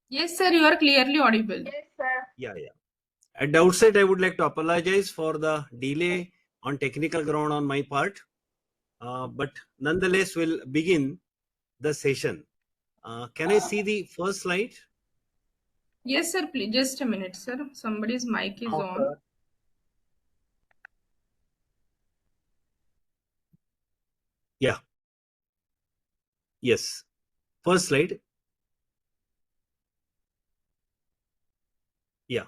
Yes, sir, you are clearly audible. Yes, sir. Yeah, yeah. At the outset, I would like to apologize for the delay on technical ground on my part, but nonetheless, we'll begin the session. Can I see the first slide? Yes, sir, please. Just a minute, sir. Somebody's mic is on. Okay. Yeah, yes. First slide. Yeah.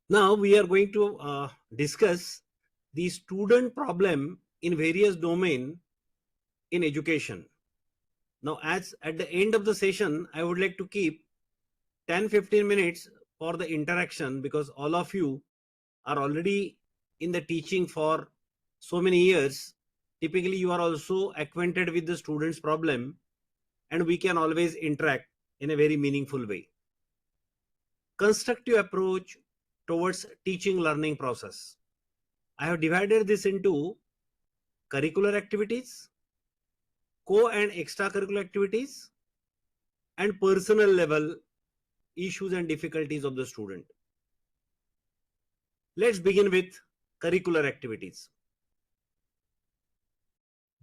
Now we are going to discuss the student problem in various domain in education. Now, as at the end of the session, I would like to keep 10-15 minutes for the interaction, because all of you are already in the teaching for so many years. Typically, you are also acquainted with the students' problem, and we can always interact in a very meaningful way. Constructive approach towards teaching learning process. I have divided this into curricular activities, co and extracurricular activities, and personal level issues and difficulties of the student. Let's begin with curricular activities.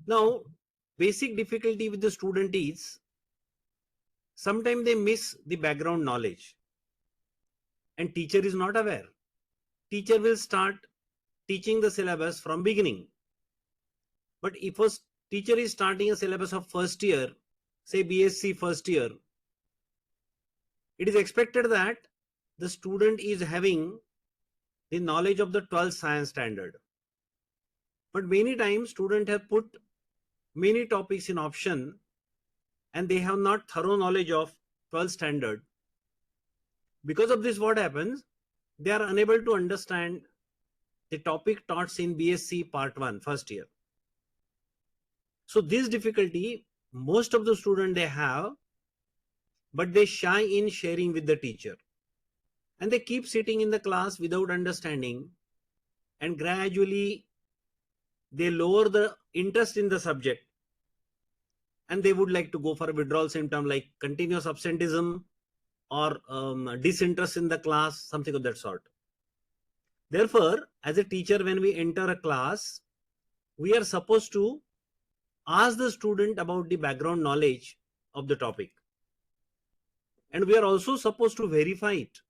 Now, basic difficulty with the student is sometimes they miss the background knowledge and teacher is not aware. Teacher will start teaching the syllabus from beginning. But if a teacher is starting a syllabus of first year, say BSc first year, it is expected that the student is having the knowledge of the 12th science standard. But many times students have put many topics in option and they have not thorough knowledge of 12th standard. Because of this, what happens? They are unable to understand the topic taught in BSc part 1 first year. So this difficulty most of the students they have, but they shy in sharing with the teacher. And they keep sitting in the class without understanding, and gradually they lower the interest in the subject, and they would like to go for a withdrawal symptom like continuous absenteeism or disinterest in the class, something of that sort. Therefore, as a teacher, when we enter a class, we are supposed to ask the student about the background knowledge of the topic. And we are also supposed to verify it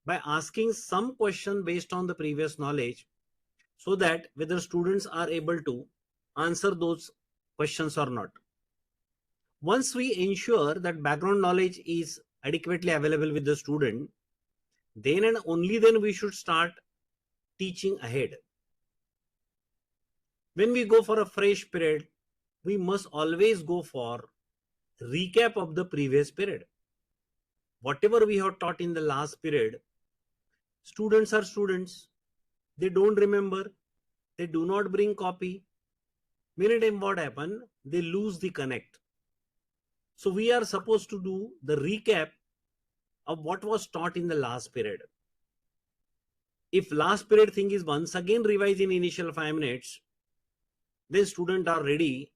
by asking some question based on the previous knowledge, so that whether students are able to answer those questions or not. Once we ensure that background knowledge is adequately available with the student, then and only then we should start teaching ahead. When we go for a fresh period, we must always go for recap of the previous period. Whatever we have taught in the last period, students are students. They don't remember. They do not bring copy. Many times what happen? They lose the connect. So we are supposed to do the recap of what was taught in the last period. If last period thing is once again revised in initial 5 minutes, then students are ready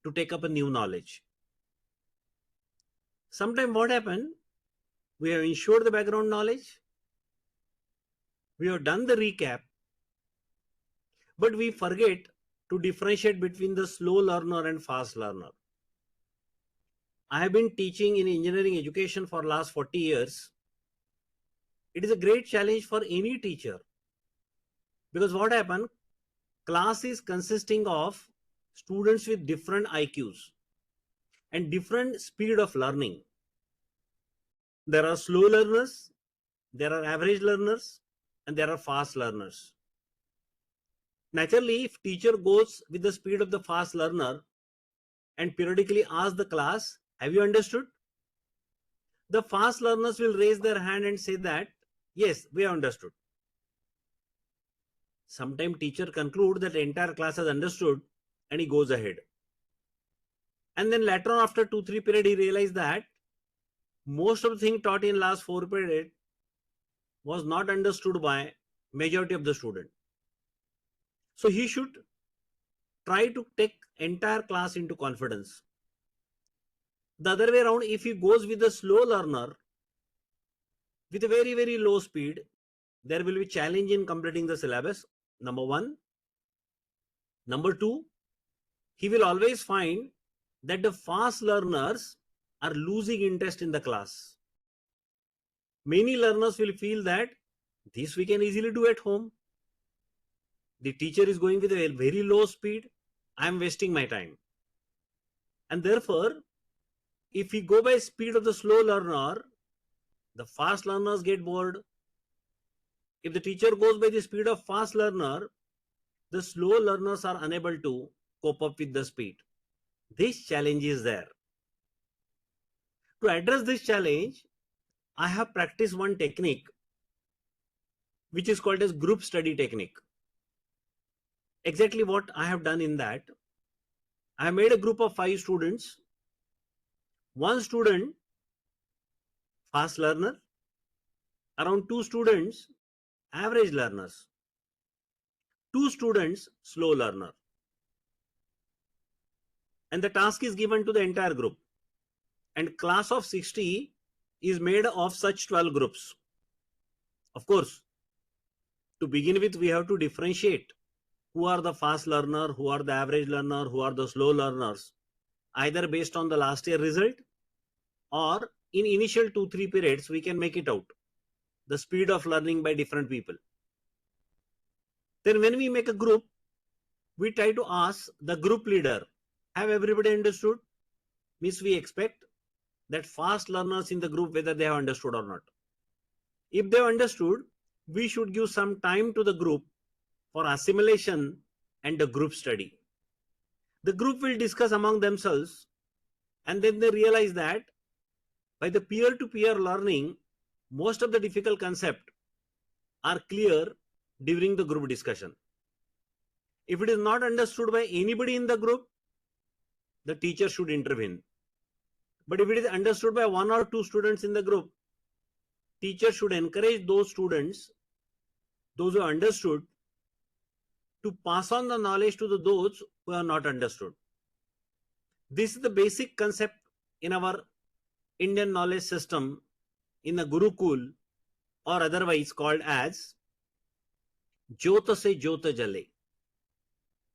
to take up a new knowledge. Sometimes what happen? We have ensured the background knowledge. We have done the recap, but we forget to differentiate between the slow learner and fast learner. I have been teaching in engineering education for last 40 years. It is a great challenge for any teacher, because what happened? Class is consisting of students with different IQs and different speed of learning. There are slow learners, there are average learners, and there are fast learners. Naturally, if teacher goes with the speed of the fast learner and periodically asks the class, have you understood? The fast learners will raise their hand and say that, yes, we have understood. Sometimes teacher conclude that the entire class has understood and he goes ahead. And then later on, after 2-3 period, he realized that most of the thing taught in last 4 period was not understood by majority of the student. So he should try to take entire class into confidence. The other way around, if he goes with the slow learner, with a very, very low speed, there will be challenge in completing the syllabus. Number one. Number two, he will always find that the fast learners are losing interest in the class. Many learners will feel that this we can easily do at home. The teacher is going with a very low speed. I am wasting my time. And therefore, if we go by speed of the slow learner, the fast learners get bored. If the teacher goes by the speed of fast learner, the slow learners are unable to cope up with the speed. This challenge is there. To address this challenge, I have practiced one technique which is called as group study technique. Exactly what I have done in that, I have made a group of 5 students. One student, fast learner, around 2 students, average learners, 2 students, slow learner. And the task is given to the entire group. And class of 60 is made of such 12 groups. Of course, to begin with, we have to differentiate who are the fast learner, who are the average learner, who are the slow learners, either based on the last year result or in initial 2-3 periods, we can make it out, the speed of learning by different people. Then when we make a group, we try to ask the group leader, have everybody understood? Means we expect that fast learners in the group, whether they have understood or not. If they have understood, we should give some time to the group for assimilation and the group study. The group will discuss among themselves, and then they realize that by the peer-to-peer learning, most of the difficult concepts are clear during the group discussion. If it is not understood by anybody in the group, the teacher should intervene. But if it is understood by 1 or 2 students in the group, teacher should encourage those students, those who understood, to pass on the knowledge to those who are not understood. This is the basic concept in our Indian knowledge system in the Gurukul, or otherwise called as Jyota se Jyota Jale.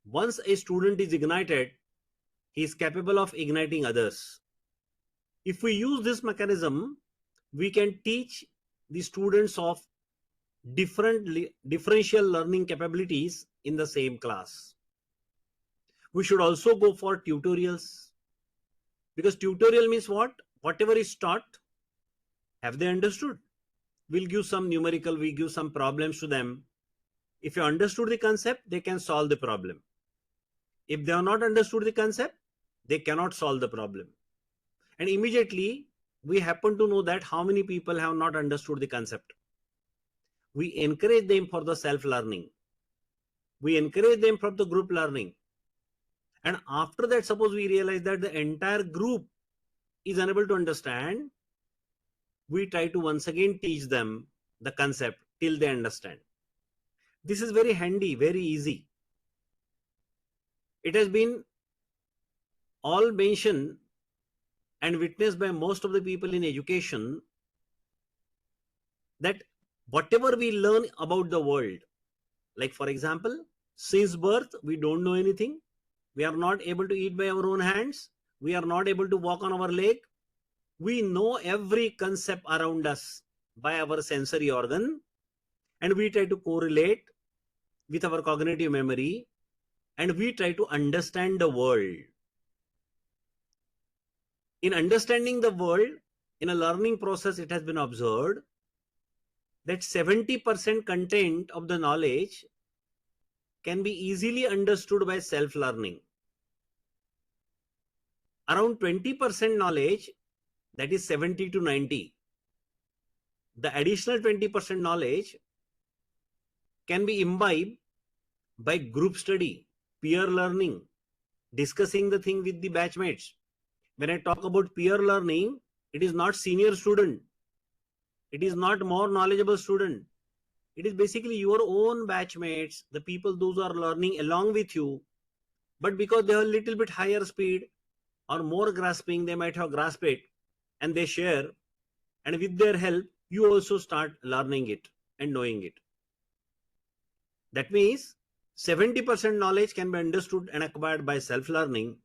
Once a student is ignited, he is capable of igniting others. If we use this mechanism, we can teach the students of differential learning capabilities in the same class. We should also go for tutorials, because tutorial means what? Whatever is taught, have they understood? We'll give some numerical, we give some problems to them. If you understood the concept, they can solve the problem. If they have not understood the concept, they cannot solve the problem. And immediately we happen to know that how many people have not understood the concept. We encourage them for the self-learning. We encourage them for the group learning. And after that, suppose we realize that the entire group is unable to understand, we try to once again teach them the concept till they understand. This is very handy, very easy. It has been all mentioned and witnessed by most of the people in education that whatever we learn about the world, like for example, since birth, we don't know anything. We are not able to eat by our own hands. We are not able to walk on our leg. We know every concept around us by our sensory organ, and we try to correlate with our cognitive memory, and we try to understand the world. In understanding the world, in a learning process, it has been observed that 70% content of the knowledge can be easily understood by self-learning. Around 20% knowledge, that is 70 to 90. The additional 20% knowledge can be imbibed by group study, peer learning, discussing the thing with the batchmates. When I talk about peer learning, it is not senior student. It is not more knowledgeable student. It is basically your own batchmates, the people those who are learning along with you, but because they have a little bit higher speed or more grasping, they might have grasped it and they share, and with their help, you also start learning it and knowing it. That means 70% knowledge can be understood and acquired by self learning,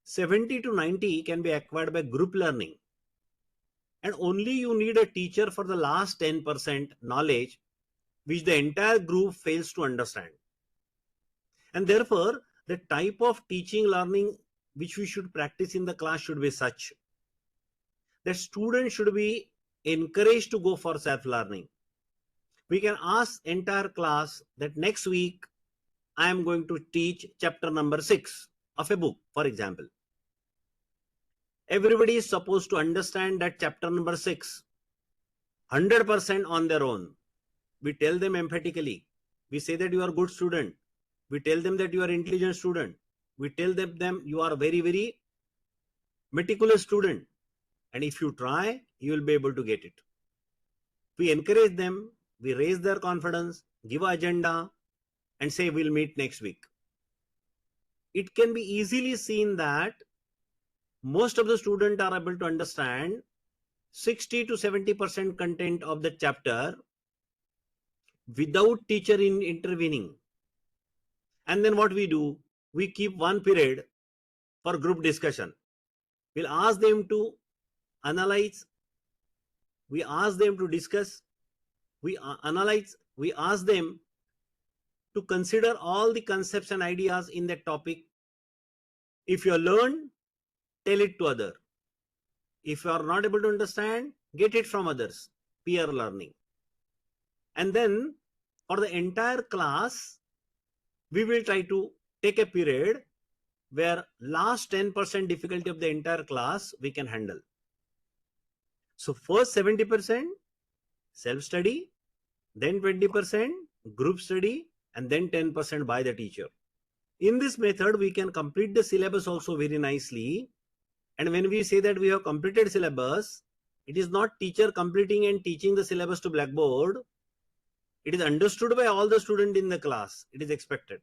70 to 90 can be acquired by group learning, and only you need a teacher for the last 10% knowledge which the entire group fails to understand. And therefore, the type of teaching learning which we should practice in the class should be such that students should be encouraged to go for self learning. We can ask entire class that next week I am going to teach chapter number 6 of a book, for example. Everybody is supposed to understand that chapter number 6 100% on their own. We tell them emphatically. We say that you are a good student. We tell them that you are intelligent student. We tell them you are a very, very meticulous student. And if you try, you will be able to get it. We encourage them. We raise their confidence, give an agenda, and say we'll meet next week. It can be easily seen that most of the students are able to understand 60 to 70% content of the chapter without teacher intervening. And then what we do, we keep one period for group discussion. We'll ask them to analyze, we ask them to discuss, we analyze, we ask them to consider all the concepts and ideas in that topic. If you learn, tell it to other. If you are not able to understand, get it from others. Peer learning. And then for the entire class, we will try to take a period where last 10% difficulty of the entire class we can handle. So first 70% self-study, then 20% group study, and then 10% by the teacher. In this method, we can complete the syllabus also very nicely. And when we say that we have completed syllabus, it is not teacher completing and teaching the syllabus to blackboard. It is understood by all the students in the class. It is expected.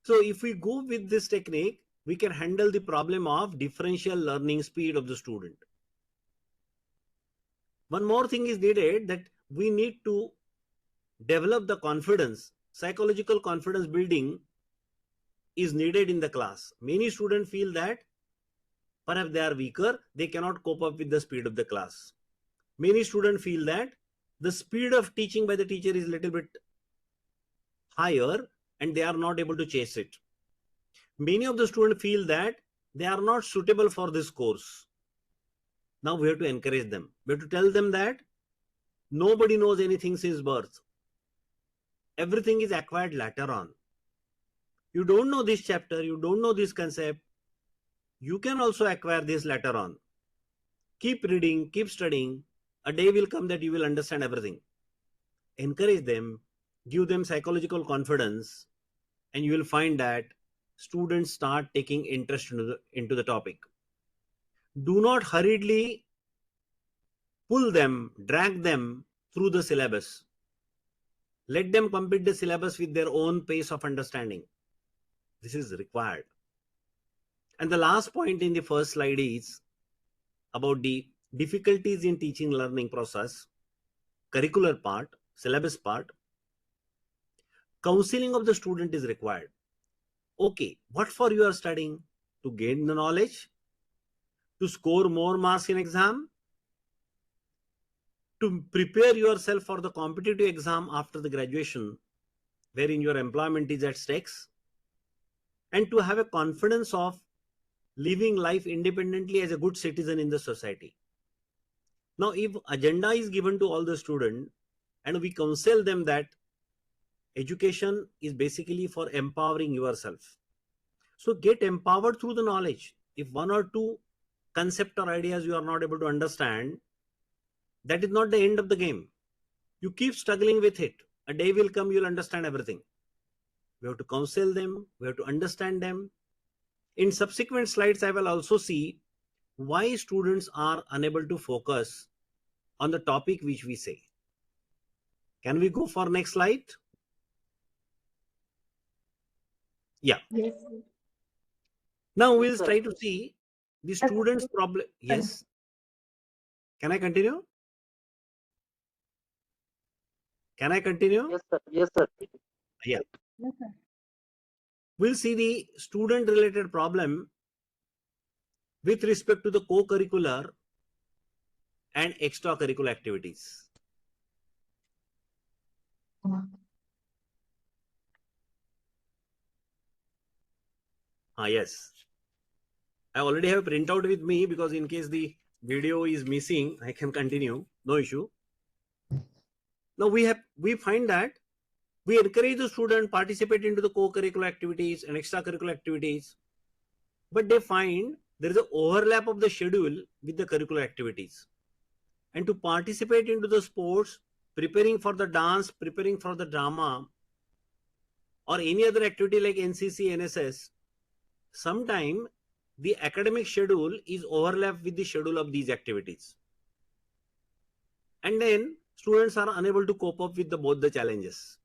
So if we go with this technique, we can handle the problem of differential learning speed of the student. One more thing is needed, that we need to develop the confidence. Psychological confidence building is needed in the class. Many students feel that perhaps they are weaker, they cannot cope up with the speed of the class. Many students feel that the speed of teaching by the teacher is a little bit higher and they are not able to chase it. Many of the students feel that they are not suitable for this course. Now we have to encourage them. We have to tell them that nobody knows anything since birth. Everything is acquired later on. You don't know this chapter, you don't know this concept, you can also acquire this later on. Keep reading, keep studying. A day will come that you will understand everything. Encourage them, give them psychological confidence, and you will find that students start taking interest into the topic. Do not hurriedly pull them, drag them through the syllabus. Let them complete the syllabus with their own pace of understanding. This is required. And the last point in the first slide is about the difficulties in teaching learning process, curricular part, syllabus part. Counseling of the student is required. Okay, what for you are studying? To gain the knowledge? To score more marks in exam? To prepare yourself for the competitive exam after the graduation, wherein your employment is at stakes? And to have a confidence of living life independently as a good citizen in the society. Now, if agenda is given to all the students and we counsel them that education is basically for empowering yourself. So get empowered through the knowledge. If one or two concept or ideas you are not able to understand, that is not the end of the game. You keep struggling with it. A day will come, you'll understand everything. We have to counsel them, we have to understand them. In subsequent slides, I will also see why students are unable to focus on the topic which we say. Can we go for next slide? Yeah. Yes. Now we'll Sir. try to see the students' problem. Yes. Can I continue? Can I continue? Yes, sir. Yes, sir. Yeah. Yes, sir. We'll see the student related problem with respect to the co-curricular and extracurricular activities. Yes. I already have a printout with me because in case the video is missing, I can continue. No issue. Now we find that we encourage the student participate into the co-curricular activities and extracurricular activities, but they find there is an overlap of the schedule with the curricular activities. And to participate into the sports, preparing for the dance, preparing for the drama, or any other activity like NCC, NSS, sometime the academic schedule is overlapped with the schedule of these activities. And then students are unable to cope up with both the challenges.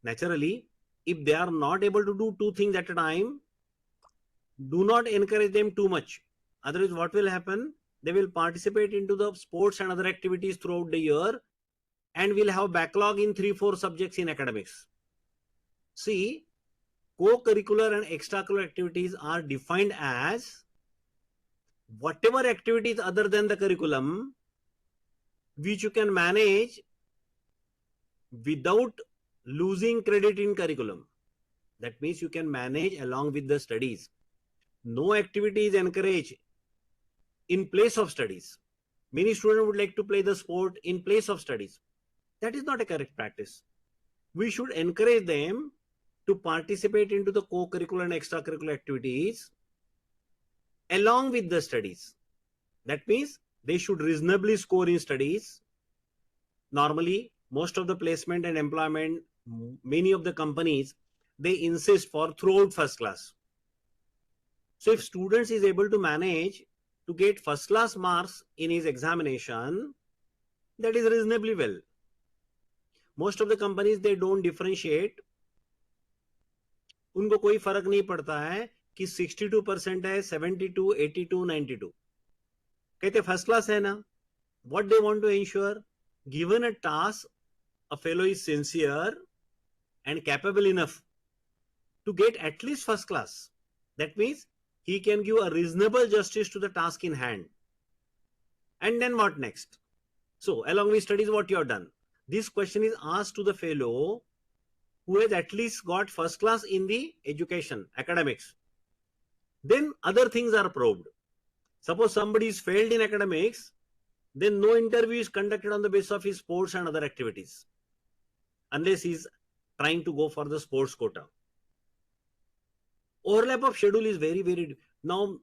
Naturally, if they are not able to do two things at a time, do not encourage them too much. Otherwise, what will happen? They will participate into the sports and other activities throughout the year and will have backlog in 3-4 subjects in academics. See, co-curricular and extracurricular activities are defined as whatever activities other than the curriculum which you can manage without losing credit in curriculum. That means you can manage along with the studies. No activity is encouraged in place of studies. Many students would like to play the sport in place of studies. That is not a correct practice. We should encourage them to participate into the co-curricular and extracurricular activities along with the studies. That means they should reasonably score in studies. Normally, most of the placement and employment, many of the companies, they insist for throughout first class. So if students is able to manage to get first class marks in his examination, that is reasonably well. Most of the companies, they don't differentiate. उनको कोई फर्क नहीं पड़ता है कि 62% है, 72, 82, 92. कहते first class है ना. What they want to ensure, given a task, a fellow is sincere and capable enough to get at least first class. That means he can give a reasonable justice to the task in hand. And then what next? So along with studies, what you have done? This question is asked to the fellow who has at least got first class in the education, academics. Then other things are probed. Suppose somebody is failed in academics, then no interview is conducted on the basis of his sports and other activities, unless he is trying to go for the sports quota. Overlap of schedule is very, very... Now,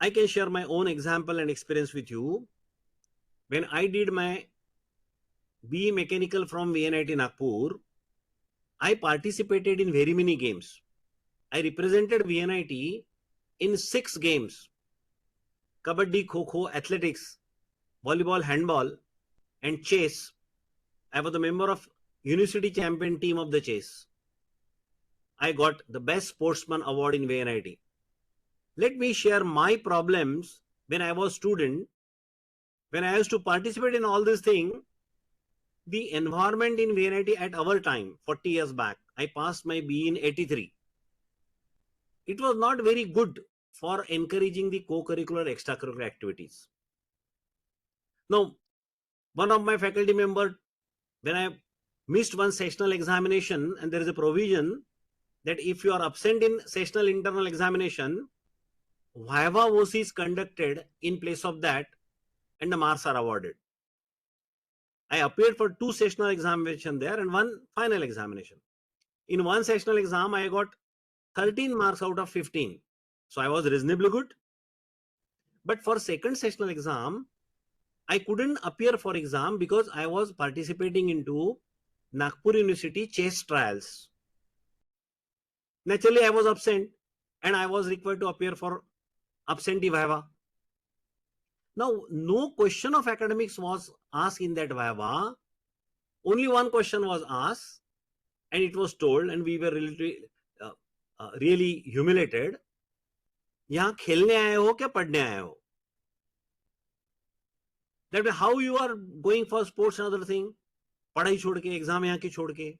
I can share my own example and experience with you. When I did my BE Mechanical from VNIT Nagpur, I participated in very many games. I represented VNIT in 6 games: Kabaddi, Kho-Kho, Athletics, Volleyball, Handball, and Chess. I was a member of University Champion team of the Chess. I got the Best Sportsman Award in VNIT. Let me share my problems when I was student. When I used to participate in all these things, the environment in VNIT at our time, 40 years back, I passed my BE in 83. It was not very good for encouraging the co-curricular extracurricular activities. Now, one of my faculty members, when I missed one sessional examination, and there is a provision that if you are absent in sessional internal examination, Viva OC is conducted in place of that and the marks are awarded. I appeared for 2 sessional examinations there and 1 final examination. In 1 sessional exam, I got 13 marks out of 15. So I was reasonably good. But for second sessional exam, I couldn't appear for exam because I was participating into Nagpur University chess trials. Naturally, I was absent and I was required to appear for absentee Viva. Now, no question of academics was asked in that Viva. Only one question was asked and it was told, and we were really humiliated. यहाँ खेलने आए हो क्या पढ़ने आए हो? that how you are going for sports and other thing, पढ़ाई छोड़ के, एग्जाम यहाँ की छोड़ के,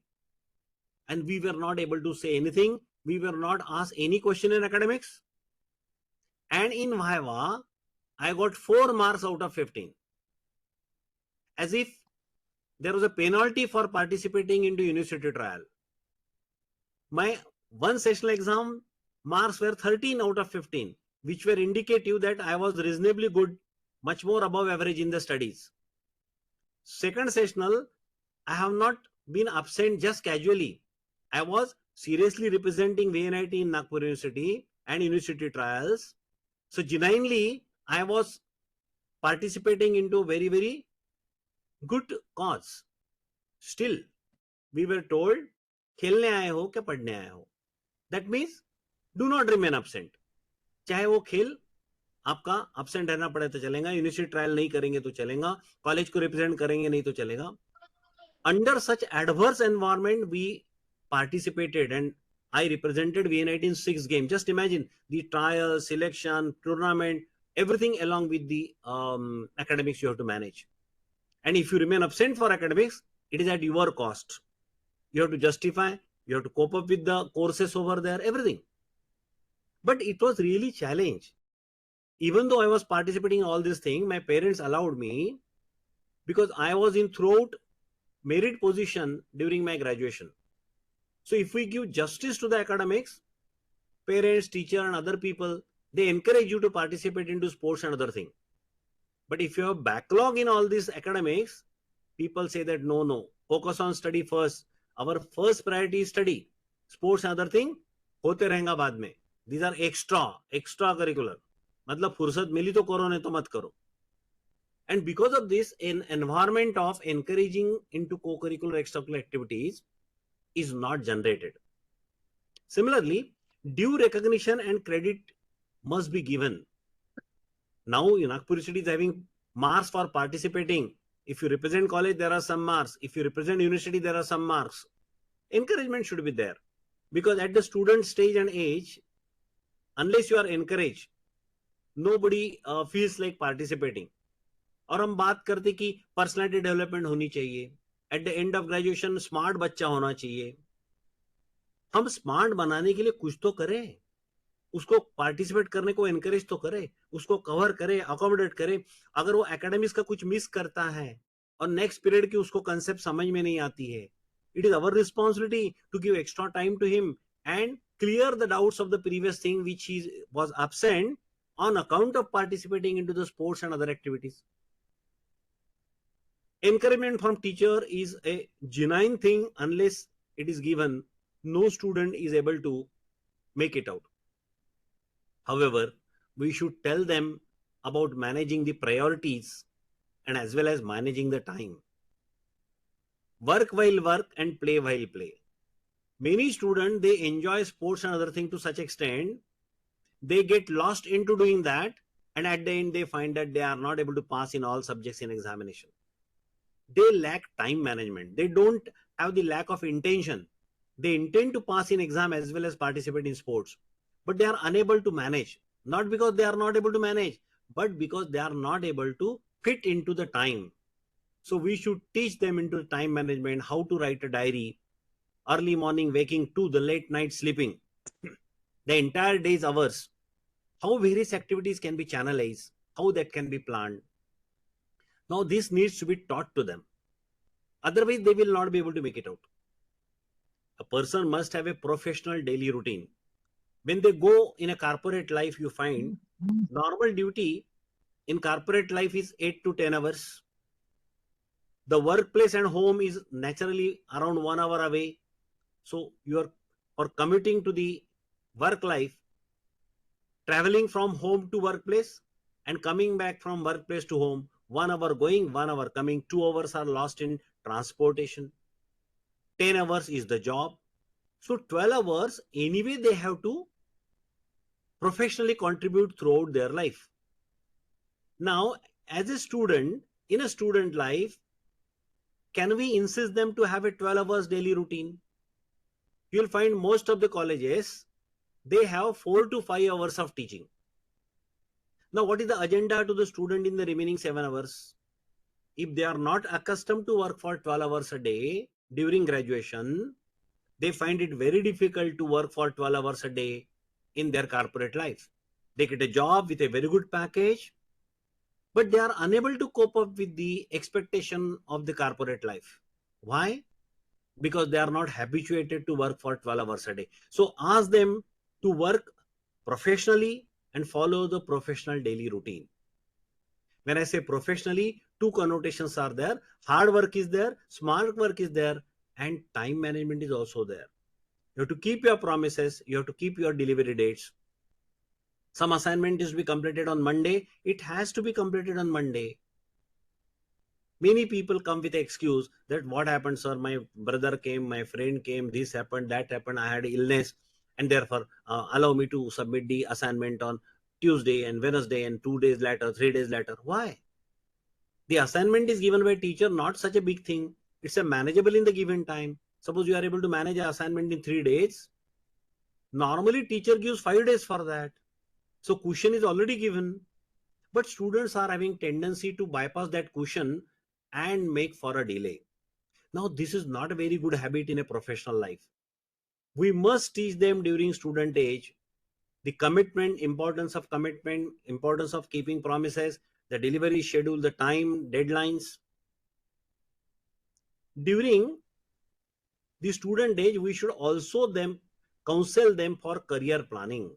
and we were not able to say anything. We were not asked any question in academics. And in Viva, I got 4 marks out of 15. As if there was a penalty for participating into university trial. My one sessional exam marks were 13 out of 15, which were indicative that I was reasonably good, much more above average in the studies. Second sessional, I have not been absent just casually. I was seriously representing VNIT in Nagpur University and university trials. So genuinely, I was participating into very, very good cause. Still, we were told, खेलने आए हो क्या पढ़ने आए हो. That means, do not remain absent. चाहे वो खेल आपका absent रहना पड़े तो चलेगा, यूनिवर्सिटी ट्रायल नहीं करेंगे तो चलेगा, कॉलेज को रिप्रेजेंट करेंगे नहीं तो चलेगा. Under such adverse environment, we participated and I represented VNIT in 6 games. Just imagine the trial, selection, tournament, everything along with the academics you have to manage. And if you remain absent for academics, it is at your cost. You have to justify, you have to cope up with the courses over there, everything. But it was really challenge. Even though I was participating in all these things, my parents allowed me because I was in throughout merit position during my graduation. So if we give justice to the academics, parents, teacher and other people, they encourage you to participate into sports and other thing. But if you have backlog in all these academics, people say that no, focus on study first. Our first priority is study. Sports and other thing होते रहेगा बाद में. These are extra curricular. मतलब फुर्सत मिली तो करो, नहीं तो मत करो. And because of this, an environment of encouraging into co-curricular extracurricular activities is not generated. Similarly, due recognition and credit must be given. Now, Nagpur City is having marks for participating. If you represent college, there are some marks. If you represent university, there are some marks. Encouragement should be there. Because at the student stage and age, unless you are encouraged, nobody feels like participating. और हम बात करते कि personality development होनी चाहिए, at the end of graduation smart बच्चा होना चाहिए. हम स्मार्ट बनाने के लिए कुछ तो करें, उसको पार्टिसिपेट करने को एनकरेज तो करें, उसको कवर करें, अकोमोडेट करें. अगर वो एकेडमिक्स का कुछ मिस करता है और नेक्स्ट पीरियड की उसको कंसेप्ट समझ में नहीं आती है, it is our responsibility to give extra time to him and clear the doubts of the previous thing which he was absent on account of participating into the sports and other activities. Encouragement from teacher is a genuine thing. Unless it is given, no student is able to make it out. However, we should tell them about managing the priorities and as well as managing the time. Work while work and play while play. Many students, they enjoy sports and other things to such extent, they get lost into doing that, and at the end they find that they are not able to pass in all subjects in examination. They lack time management. They don't have the lack of intention. They intend to pass in exam as well as participate in sports, but they are unable to manage. Not because they are not able to manage, but because they are not able to fit into the time. So we should teach them into time management, how to write a diary, early morning waking to the late night sleeping, the entire day's hours, how various activities can be channelized, how that can be planned. Now this needs to be taught to them. Otherwise, they will not be able to make it out. A person must have a professional daily routine. When they go in a corporate life, you find normal duty in corporate life is 8 to 10 hours. The workplace and home is naturally around 1 hour away. So you are for commuting to the work life, traveling from home to workplace and coming back from workplace to home, 1 hour going, 1 hour coming, 2 hours are lost in transportation. 10 hours is the job. So 12 hours anyway they have to professionally contribute throughout their life. Now, as a student, in a student life, can we insist them to have a 12 hours daily routine? You'll find most of the colleges, they have 4 to 5 hours of teaching. Now, what is the agenda to the student in the remaining 7 hours? If they are not accustomed to work for 12 hours a day during graduation, they find it very difficult to work for 12 hours a day in their corporate life. They get a job with a very good package, but they are unable to cope up with the expectation of the corporate life. Why? Because they are not habituated to work for 12 hours a day. So ask them to work professionally and follow the professional daily routine. When I say professionally, two connotations are there: hard work is there, smart work is there, and time management is also there. You have to keep your promises, you have to keep your delivery dates. Some assignment is to be completed on Monday, it has to be completed on Monday. Many people come with the excuse that what happened, sir, my brother came, my friend came, this happened, that happened, I had illness, and therefore allow me to submit the assignment on Tuesday and Wednesday, and 2 days later, 3 days later. Why? The assignment is given by teacher, not such a big thing. It's a manageable in the given time. Suppose you are able to manage an assignment in 3 days. Normally teacher gives 5 days for that. So cushion is already given. But students are having tendency to bypass that cushion and make for a delay. Now this is not a very good habit in a professional life. We must teach them during student age the commitment, importance of keeping promises, the delivery schedule, the time, deadlines. During the student age, we should also them counsel them for career planning.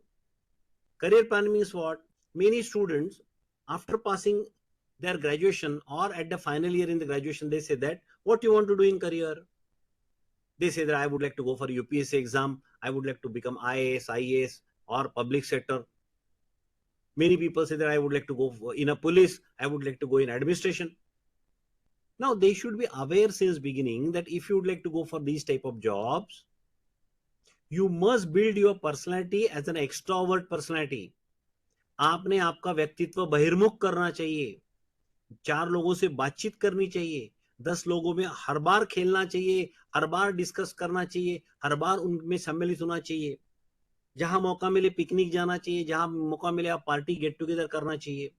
Career planning means what? Many students, after passing their graduation or at the final year in the graduation, they say that what you want to do in career. They say that I would like to go for UPSC exam, I would like to become IAS, IAS, or public sector. Many people say that I would like to go in a police, I would like to go in administration. Now they should be aware since beginning that if you would like to go for these type of jobs, you must build your personality as an extrovert personality. आपने आपका व्यक्तित्व बहिर्मुख करना चाहिए, चार लोगों से बातचीत करनी चाहिए, 10 लोगों में हर बार खेलना चाहिए, हर बार डिस्कस करना चाहिए, हर बार उनमें सम्मिलित होना चाहिए, जहां मौका मिले पिकनिक जाना चाहिए, जहां मौका मिले आप पार्टी गेट टुगेदर करना चाहिए.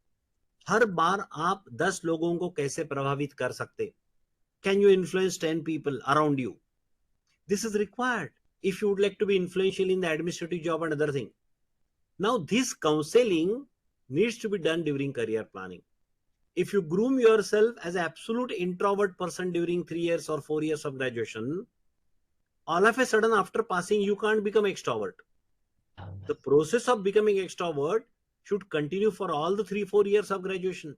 हर बार आप 10 लोगों को कैसे प्रभावित कर सकते? Can you influence 10 people around you? This is required if you would like to be influential in the administrative job and other thing. Now, this counseling needs to be done during career planning. If you groom yourself as an absolute introvert person during 3 years or 4 years of graduation, all of a sudden after passing, you can't become extrovert. The process of becoming extrovert should continue for all the 3-4 years of graduation.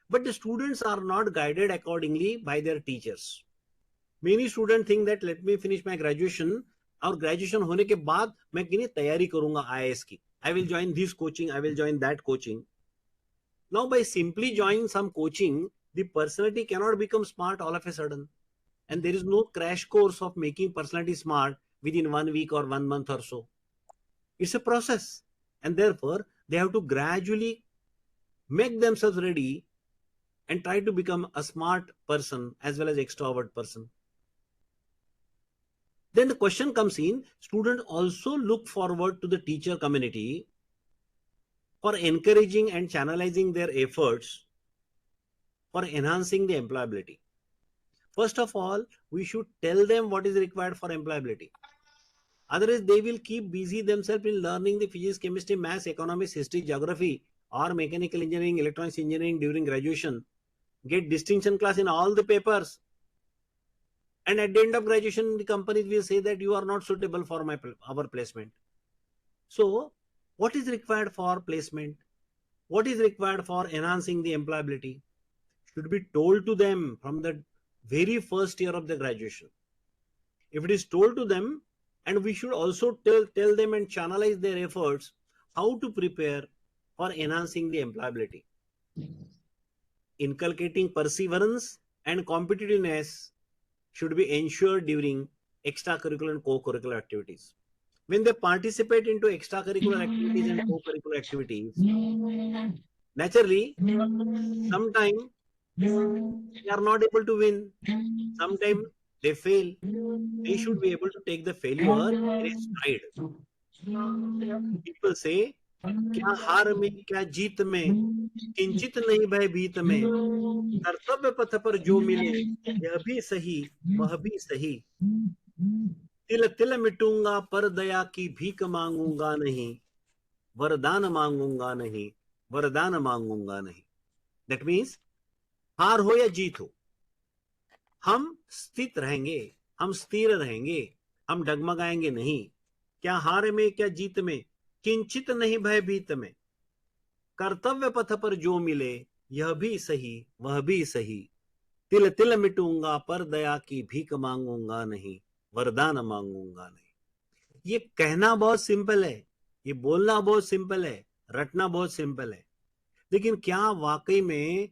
But the students are not guided accordingly by their teachers. Many students think that let me finish my graduation और graduation होने के बाद मैं किन्हीं तैयारी करूंगा IAS की. I will join this coaching, I will join that coaching. Now by simply joining some coaching, the personality cannot become smart all of a sudden. And there is no crash course of making personality smart within 1 week or 1 month or so. It's a process. And therefore, they have to gradually make themselves ready and try to become a smart person as well as extrovert person. Then the question comes in, students also look forward to the teacher community for encouraging and channelizing their efforts for enhancing the employability. First of all, we should tell them what is required for employability. Otherwise, they will keep busy themselves in learning the physics, chemistry, maths, economics, history, geography, or mechanical engineering, electronics engineering during graduation, get distinction class in all the papers. And at the end of graduation, the companies will say that you are not suitable for our placement. So, what is required for placement? What is required for enhancing the employability? Should be told to them from the very first year of the graduation. If it is told to them, and we should also tell them and channelize their efforts how to prepare for enhancing the employability. Inculcating perseverance and competitiveness should be ensured during extracurricular and co-curricular activities. When they participate into extracurricular activities and co-curricular activities, naturally, sometimes they are not able to win. Sometimes they fail. They should be able to take the failure in a stride. People say, क्या हार में क्या जीत में किंचित नहीं भयभीत में, कर्तव्य पथ पर जो मिले यह भी सही वह भी सही। तिल तिल मिटूंगा पर दया की भीख मांगूंगा नहीं, वरदान मांगूंगा नहीं, वरदान मांगूंगा नहीं। दैट मीन्स हार हो या जीत हो, हम स्थित रहेंगे, हम स्थिर रहेंगे, हम डगमगाएंगे नहीं। क्या हार में क्या जीत में, किंचित नहीं भयभीत में, कर्तव्य पथ पर जो मिले यह भी सही वह भी सही। तिल तिल मिटूंगा पर दया की भीख मांगूंगा नहीं, वरदान मांगूंगा नहीं। ये कहना बहुत सिंपल है, ये बोलना बहुत सिंपल है, रटना बहुत सिंपल है, लेकिन क्या वाकई में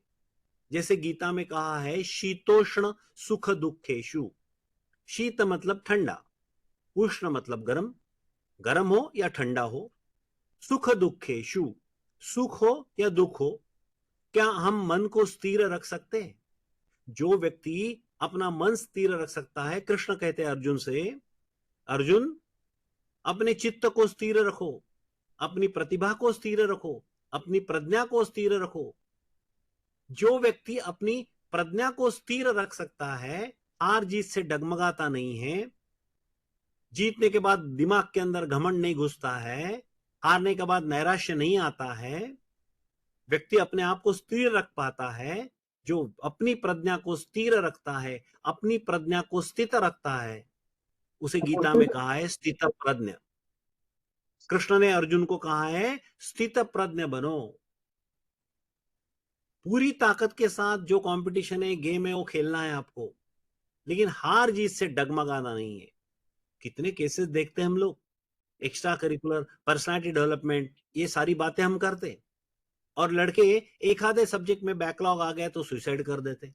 जैसे गीता में कहा है, शीतोष्ण सुख दुखेशु। शीत मतलब ठंडा, उष्ण मतलब गर्म, गर्म हो या ठंडा हो, सुख दुखेशु, सुख हो या दुख हो, क्या हम मन को स्थिर रख सकते हैं? जो व्यक्ति अपना मन स्थिर रख सकता है, कृष्ण कहते हैं अर्जुन से, अर्जुन अपने चित्त को स्थिर रखो, अपनी प्रतिभा को स्थिर रखो, अपनी प्रज्ञा को स्थिर रखो। जो व्यक्ति अपनी प्रज्ञा को स्थिर रख सकता है, हार जीत से डगमगाता नहीं है, जीतने के बाद दिमाग के अंदर घमंड नहीं घुसता है, हारने के बाद नैराश्य नहीं आता है, व्यक्ति अपने आप को स्थिर रख पाता है, जो अपनी प्रज्ञा को स्थिर रखता है, अपनी प्रज्ञा को स्थित रखता है, उसे गीता में कहा है स्थित प्रज्ञ। कृष्ण ने अर्जुन को कहा है स्थित प्रज्ञ बनो। पूरी ताकत के साथ जो कंपटीशन है, गेम है, वो खेलना है आपको, लेकिन हार जीत से डगमगाना नहीं है। कितने केसेस देखते हैं हम लोग, एक्स्ट्रा करिकुलर, पर्सनालिटी डेवलपमेंट, ये सारी बातें हम करते, और लड़के एक आधे सब्जेक्ट में बैकलॉग आ गया तो सुसाइड कर देते,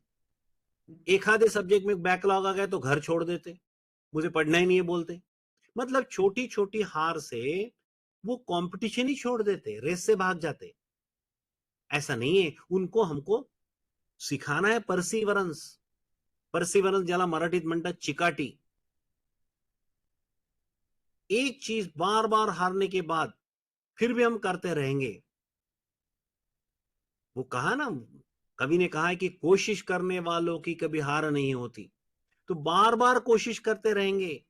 एक आधे सब्जेक्ट में बैकलॉग आ गया तो घर छोड़ देते, मुझे पढ़ना ही नहीं है बोलते। मतलब छोटी छोटी हार से वो कंपटीशन ही छोड़ देते, रेस से भाग जाते। ऐसा नहीं है, उनको हमको सिखाना है परसिवरन्स। परसिवरन्स ज्याला मराठीत म्हणतात चिकाटी। एक चीज बार बार हारने के बाद फिर भी हम करते रहेंगे। वो कहा ना, कवि ने कहा है कि कोशिश करने वालों की कभी हार नहीं होती। तो बार बार कोशिश करते रहेंगे,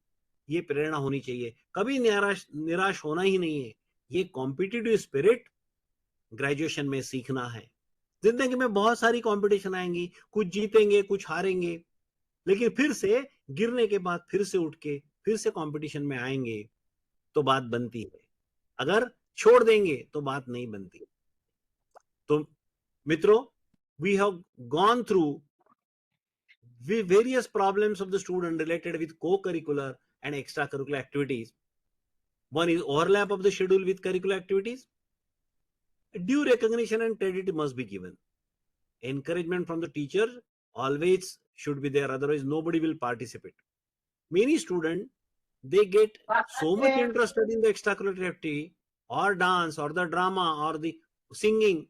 ये प्रेरणा होनी चाहिए, कभी निराश निराश होना ही नहीं है। ये कॉम्पिटिटिव स्पिरिट ग्रेजुएशन में सीखना है। जिंदगी में बहुत सारी कंपटीशन आएंगी, कुछ जीतेंगे कुछ हारेंगे, लेकिन फिर से गिरने के बाद फिर से उठ के फिर से कंपटीशन में आएंगे तो बात बनती है। अगर छोड़ देंगे तो बात नहीं बनती। तो मित्रों, we have gone through various problems of the student related with co-curricular and extracurricular activities. One is overlap of the schedule with curricular activities. Due recognition and credit must be given. Encouragement from the teacher always should be there, otherwise nobody will participate. Many students, they get so much interested in the extracurricular activity or dance or the drama or the singing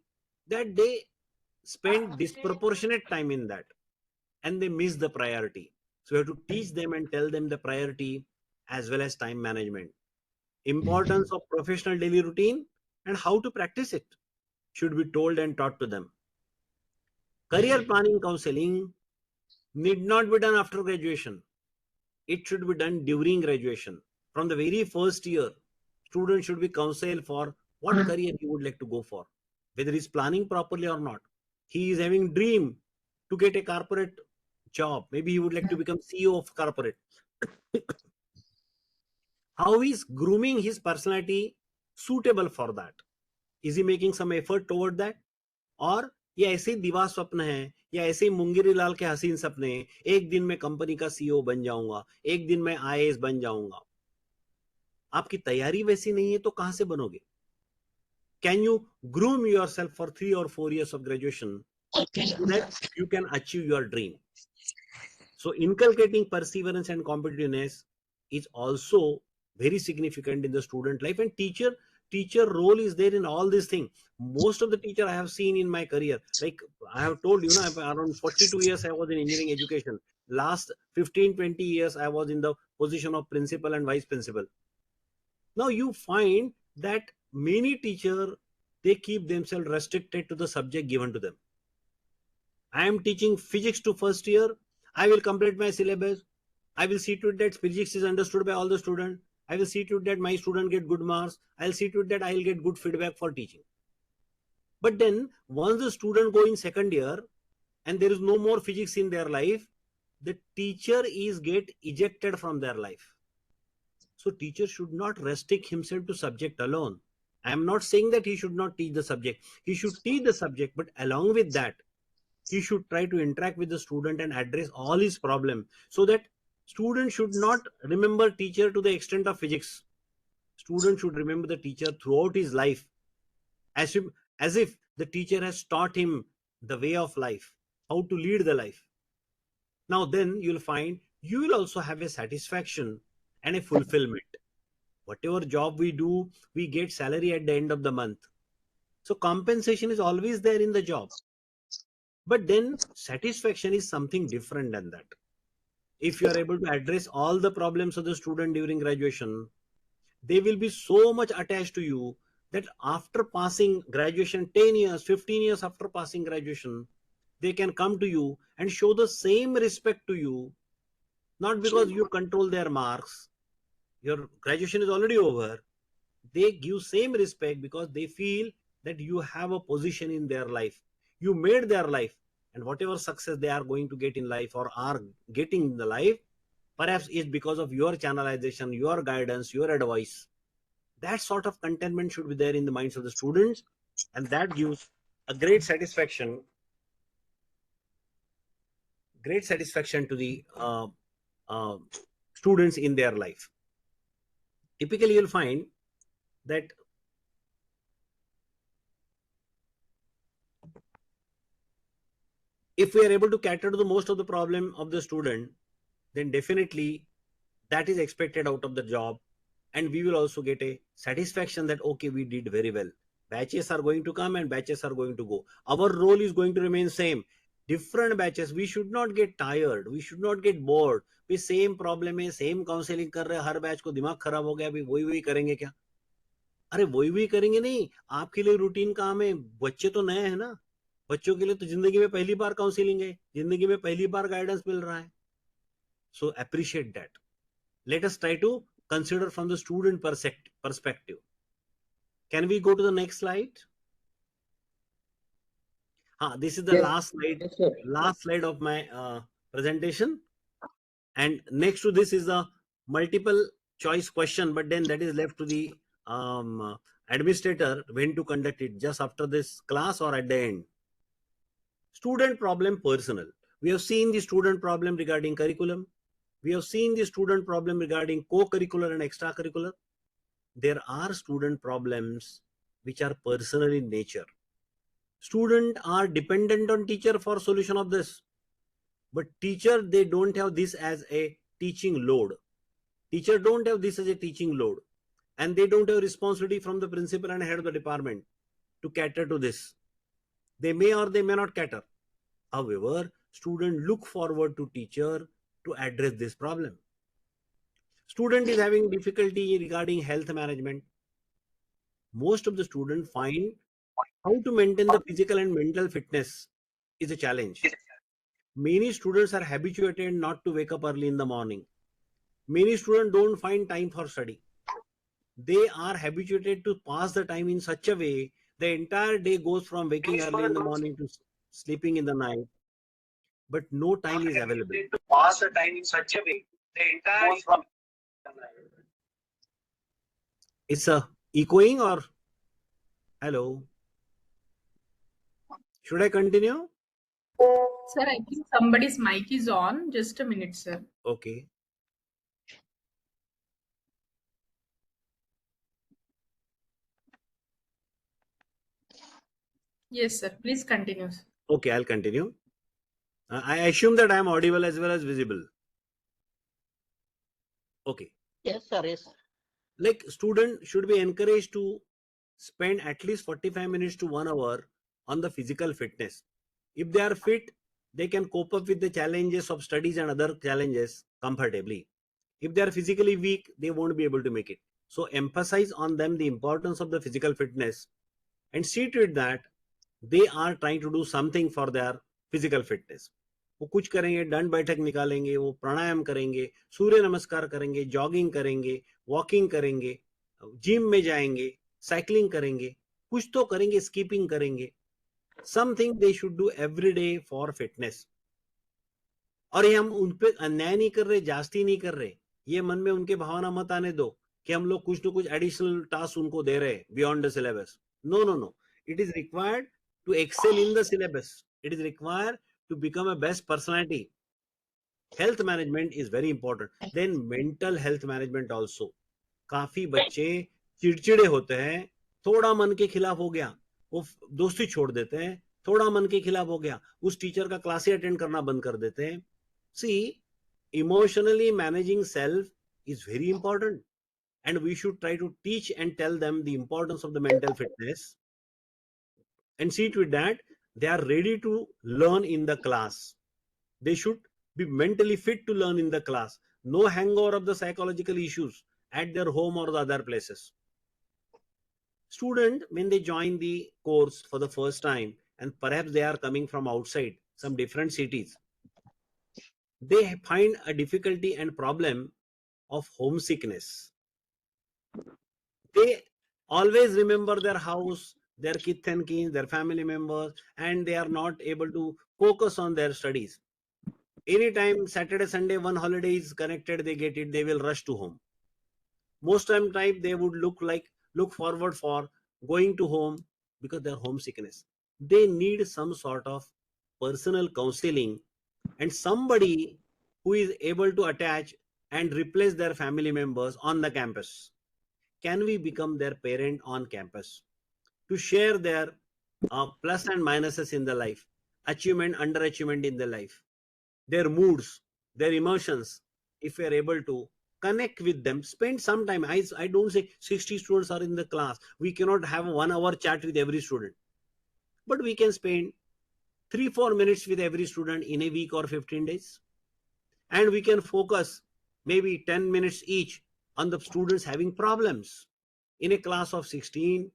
that they spend disproportionate time in that, and they miss the priority. So we have to teach them and tell them the priority as well as time management, importance of professional daily routine, and how to practice it should be told and taught to them. Career planning counseling need not be done after graduation. It should be done during graduation. From the very first year, student should be counseled for what career he would like to go for, whether he's planning properly or not. He is having dream to get a corporate job. Maybe he would like to become CEO of corporate. How is grooming his personality suitable for that? Is he making some effort toward that? और ये ऐसे ही दिवा स्वप्न है, या ऐसे ही मुंगेरी लाल के हसीन सपने, एक दिन मैं कंपनी का सीईओ बन जाऊंगा, एक दिन मैं आईएएस बन जाऊंगा। आपकी तैयारी वैसी नहीं है तो कहां से बनोगे? Can you groom yourself for 3 or 4 years of graduation so that you can achieve your dream? So inculcating perseverance and competitiveness is also very significant in the student life, and teacher role is there in all these things. Most of the teacher I have seen in my career, like I have told you, around 42 years I was in engineering education. Last 15-20 years I was in the position of principal and vice principal. Now you find that many teachers they keep themselves restricted to the subject given to them. I am teaching physics to first year. I will complete my syllabus. I will see to it that physics is understood by all the students. I will see to it that my student get good marks. I'll see to it that I'll get good feedback for teaching. But then once the student go in second year and there is no more physics in their life, the teacher is get ejected from their life. So teacher should not restrict himself to subject alone. I am not saying that he should not teach the subject. He should teach the subject, but along with that, he should try to interact with the student and address all his problem, so that student should not remember teacher to the extent of physics. Student should remember the teacher throughout his life, as if, as if the teacher has taught him the way of life, how to lead the life. Now then you'll find you will also have a satisfaction and a fulfillment. Whatever job we do, we get salary at the end of the month. So compensation is always there in the job. But then satisfaction is something different than that. If you are able to address all the problems of the student during graduation, they will be so much attached to you that after passing graduation, 10 years, 15 years after passing graduation, they can come to you and show the same respect to you, not because you control their marks, your graduation is already over. They give same respect because they feel that you have a position in their life, you made their life, and whatever success they are going to get in life or are getting in the life, perhaps is because of your channelization, your guidance, your advice. That sort of contentment should be there in the minds of the students, and that gives a great satisfaction to the uh, students in their life. Typically you'll find that if we are able to cater to the most of the problem of the student, then definitely that is expected out of the job, and we will also get a satisfaction that okay, we did very well. Batches are going to come and batches are going to go. Our role is going to remain same. Different batches, we should not get tired, we should not get bored. We same problem है, same counseling कर रहे हैं, हर batch को दिमाग खराब हो गया, अभी वही वही करेंगे क्या? अरे वही वही करेंगे नहीं, आपके लिए रूटीन काम है, बच्चे तो नए हैं ना, बच्चों के लिए तो जिंदगी में पहली बार काउंसलिंग है, जिंदगी में पहली बार गाइडेंस मिल रहा है. So appreciate that. Let us try to consider from the student perspective. Can we go to the next slide? This is the Yes, yes, sir. last slide of my presentation. And next to this is the multiple choice question, but then that is left to the administrator when to conduct it, just after this class or at the end. Student problem personal. We have seen the student problem regarding curriculum. We have seen the student problem regarding co-curricular and extracurricular. There are student problems which are personal in nature. Students are dependent on teacher for solution of this. But teacher, they don't have this as a teaching load. Teacher don't have this as a teaching load. And they don't have responsibility from the principal and head of the department to cater to this. They may or they may not cater. However, students look forward to teacher to address this problem. Student is having difficulty regarding health management. Most of the students find how to maintain the physical and mental fitness is a challenge. Many students are habituated not to wake up early in the morning. Many students don't find time for study. They are habituated to pass the time in such a way the entire day goes from waking early in the morning to sleeping in the night, but no time is available. To pass the time in such a way, the entire It's a echoing or hello? Should I continue? Sir, I think somebody's mic is on. Just a minute, sir. Okay. Yes, sir. Please continue, sir. Okay, I'll continue. I assume that I am audible as well as visible. Okay. yes, sir. Yes. Like student should be encouraged to spend at least 45 minutes to 1 hour on the physical fitness. If they are fit, they can cope up with the challenges of studies and other challenges comfortably. If they are physically weak, they won't be able to make it. So emphasize on them the importance of the physical fitness and see to it that they are trying to do something for their physical fitness. वो कुछ करेंगे, दंड बैठक निकालेंगे, वो प्राणायाम करेंगे, सूर्य नमस्कार करेंगे, जॉगिंग करेंगे, वॉकिंग करेंगे, जिम में जाएंगे, साइकिलिंग करेंगे, कुछ तो करेंगे, स्कीपिंग करेंगे. Something they should do every day for fitness. और ये हम उन पे अन्याय नहीं कर रहे, जास्ती नहीं कर रहे. ये मन में उनके भावना मत आने दो कि हम लोग कुछ ना कुछ एडिशनल टास्क उनको दे रहे हैं beyond the syllabus. No no no, it is required to excel in the syllabus. It is required to become a best personality. Health management is very important. Then mental health management also. काफी बच्चे चिड़चिड़े होते हैं, थोड़ा मन के खिलाफ हो गया वो दोस्ती छोड़ देते हैं, थोड़ा मन के खिलाफ हो गया उस टीचर का क्लास ही अटेंड करना बंद कर देते हैं. See, emotionally managing self is very important, and we should try to teach and tell them the importance of the mental fitness, and see to it that they are ready to learn in the class. They should be mentally fit to learn in the class. No hangover of the psychological issues at their home or the other places. Student, when they join the course for the first time, and perhaps they are coming from outside some different cities, they find a difficulty and problem of homesickness. They always remember their house, their kith and kin, their family members, and they are not able to focus on their studies. Anytime Saturday, Sunday, one holiday is connected, they get it, they will rush to home. Most time they would look forward for going to home because their homesickness. They need some sort of personal counseling and somebody who is able to attach and replace their family members on the campus. Can we become their parent on campus to share their plus and minuses in the life, achievement, underachievement in the life, their moods, their emotions? If we are able to connect with them, spend some time. I don't say 60 students are in the class, we cannot have a 1 hour chat with every student, but we can spend 3-4 minutes with every student in a week or 15 days, and we can focus maybe 10 minutes each on the students having problems. In a class of 16,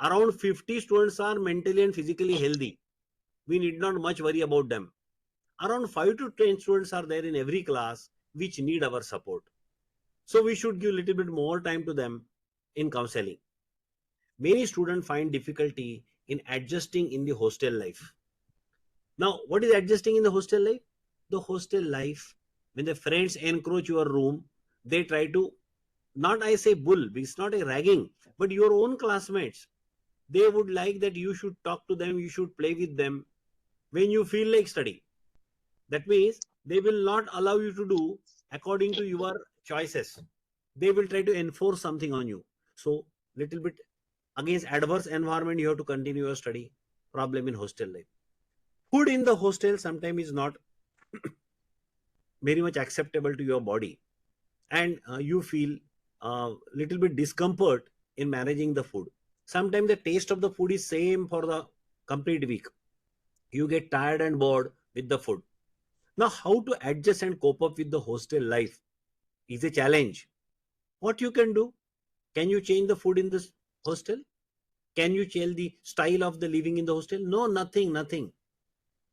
around 50 students are mentally and physically healthy. We need not much worry about them. Around 5 to 10 students are there in every class which need our support. So we should give a little bit more time to them in counseling. Many students find difficulty in adjusting in the hostel life. Now, what is adjusting in the hostel life? The hostel life, when the friends encroach your room, they try to, not I say bull, it's not a ragging, but your own classmates, they would like that you should talk to them, you should play with them when you feel like study. That means they will not allow you to do according to your choices. They will try to enforce something on you. So little bit against adverse environment, you have to continue your study. Problem in hostel life. Food in the hostel sometimes is not very much acceptable to your body, and you feel little bit discomfort in managing the food. Sometimes the taste of the food is same for the complete week. You get tired and bored with the food. Now, how to adjust and cope up with the hostel life is a challenge. What you can do? Can you change the food in this hostel? Can you change the style of the living in the hostel? No, nothing, nothing.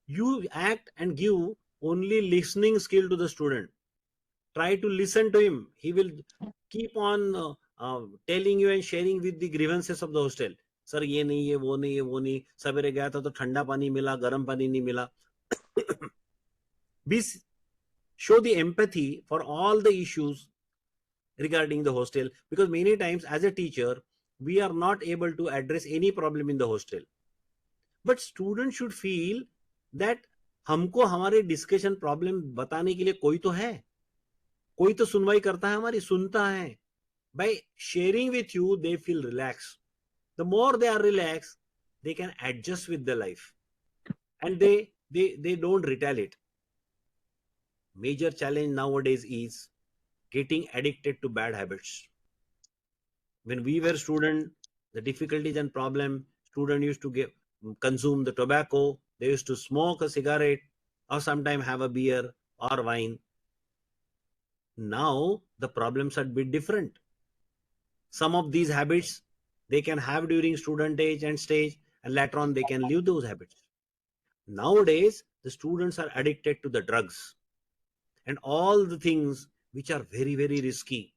You act and give only listening skill to the student. Try to listen to him. He will keep on telling you and sharing with the grievances of the hostel. Sir ये नहीं, ये वो नहीं, ये वो नहीं, सवेरे गया था तो ठंडा पानी मिला, गर्म पानी नहीं मिला. Be show the empathy for all the issues regarding the hostel, because many times as a teacher we are not able to address any problem in the hostel, but students should feel that हमको हमारे discussion problem बताने के लिए कोई तो है, कोई तो सुनवाई करता है, हमारी सुनता है. By sharing with you, they feel relaxed. The more they are relaxed, they can adjust with the life, and they don't retaliate. Major challenge nowadays is getting addicted to bad habits. When we were student, the difficulties and problem, student used to consume the tobacco, they used to smoke a cigarette or sometimes have a beer or wine. Now the problems are a bit different. Some of these habits, they can have during student age and stage, and later on they can leave those habits. Nowadays, the students are addicted to the drugs and all the things which are very, very risky.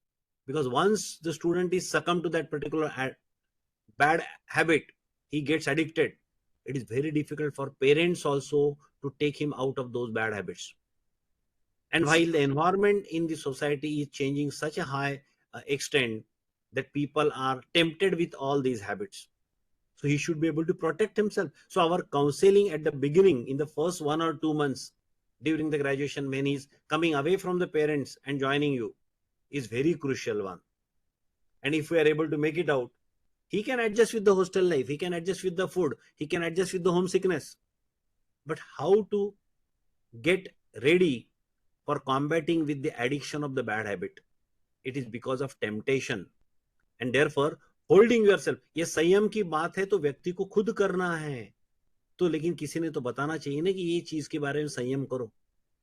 Because once the student is succumbed to that particular bad habit, he gets addicted. It is very difficult for parents also to take him out of those bad habits. And while the environment in the society is changing such a high extent that people are tempted with all these habits, so he should be able to protect himself. So our counseling at the beginning, in the first 1 or 2 months during the graduation, when he's coming away from the parents and joining you, is very crucial one. And if we are able to make it out, he can adjust with the hostel life, he can adjust with the food, he can adjust with the homesickness. But how to get ready for combating with the addiction of the bad habit? It is because of temptation. And therefore holding yourself, ये संयम की बात है तो व्यक्ति को खुद करना है, तो लेकिन किसी ने तो बताना चाहिए ना कि ये चीज के बारे में संयम करो.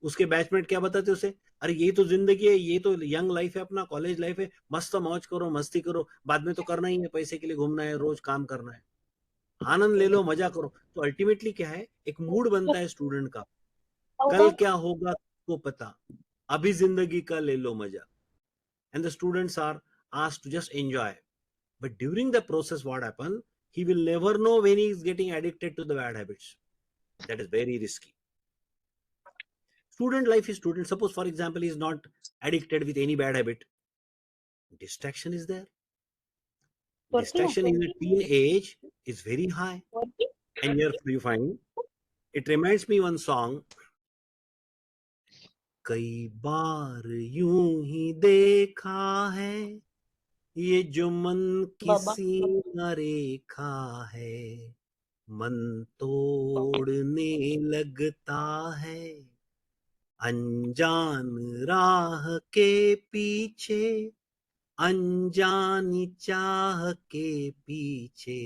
उसके बैचमेट क्या बताते उसे, अरे ये तो जिंदगी है, ये तो यंग लाइफ है, अपना कॉलेज लाइफ है, मस्त मौज करो, मस्ती करो, बाद में तो करना ही है, पैसे के लिए घूमना है, रोज काम करना है, आनंद ले लो, मजा करो. तो अल्टीमेटली क्या है, एक मूड बनता है स्टूडेंट का, कल क्या होगा को पता, अभी जिंदगी का ले लो मजा. And the students are asked to just enjoy. But during the process, what happens? He will never know when he is getting addicted to the bad habits. That is very risky. Student life is student. Suppose, for example, he is not addicted with any bad habit. Distraction is there. Distraction in the teen age is very high. And here you find, it reminds me one song. कई बार यूं ही देखा है, ये जो मन की सीमा रेखा है, मन तोड़ने लगता है, अनजान राह के पीछे, अनजानी चाह के पीछे,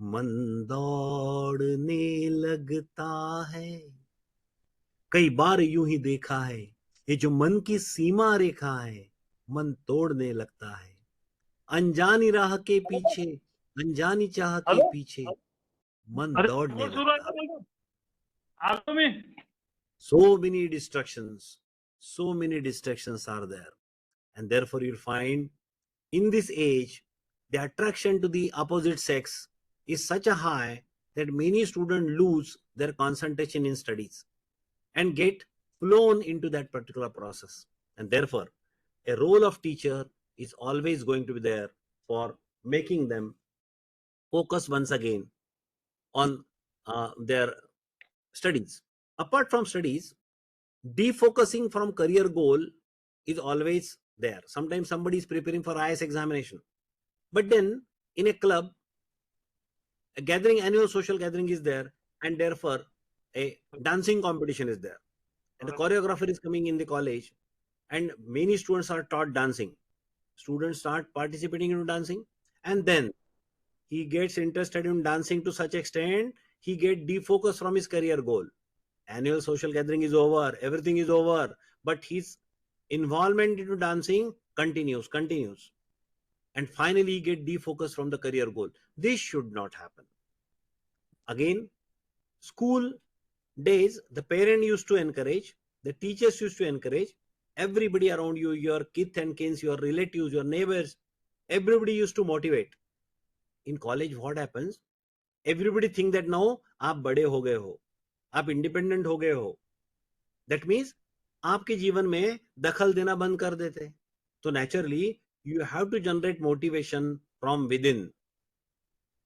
मन दौड़ने लगता है. कई बार यूं ही देखा है, ये जो मन की सीमा रेखा है, मन तोड़ने लगता है, अनजानी राह के पीछे, अनजानी चाह के पीछे, मन दौड़ने लगता है. So many distractions are there, and therefore you'll find in this age the attraction to the opposite sex is such a high that many students lose their concentration in studies and get flown into that particular process. And therefore a role of teacher is always going to be there for making them focus once again on their studies. Apart from studies, defocusing from career goal is always there. Sometimes somebody is preparing for IAS examination, but then in a club, a gathering, annual social gathering is there, and therefore a dancing competition is there, and the choreographer is coming in the college, and many students are taught dancing. Students start participating in dancing, and then he gets interested in dancing to such extent he get defocused from his career goal. Annual social gathering is over, everything is over, but his involvement into dancing continues, and finally he get defocused from the career goal. This should not happen. Again, school days, the parent used to encourage, the teachers used to encourage, everybody around you, your kith and kins, your relatives, your neighbors, everybody used to motivate. In college, what happens? Everybody think that now आप बड़े हो गए हो, आप independent हो गए हो. That means आपके जीवन में दखल देना बंद कर देते. तो naturally you have to generate motivation from within.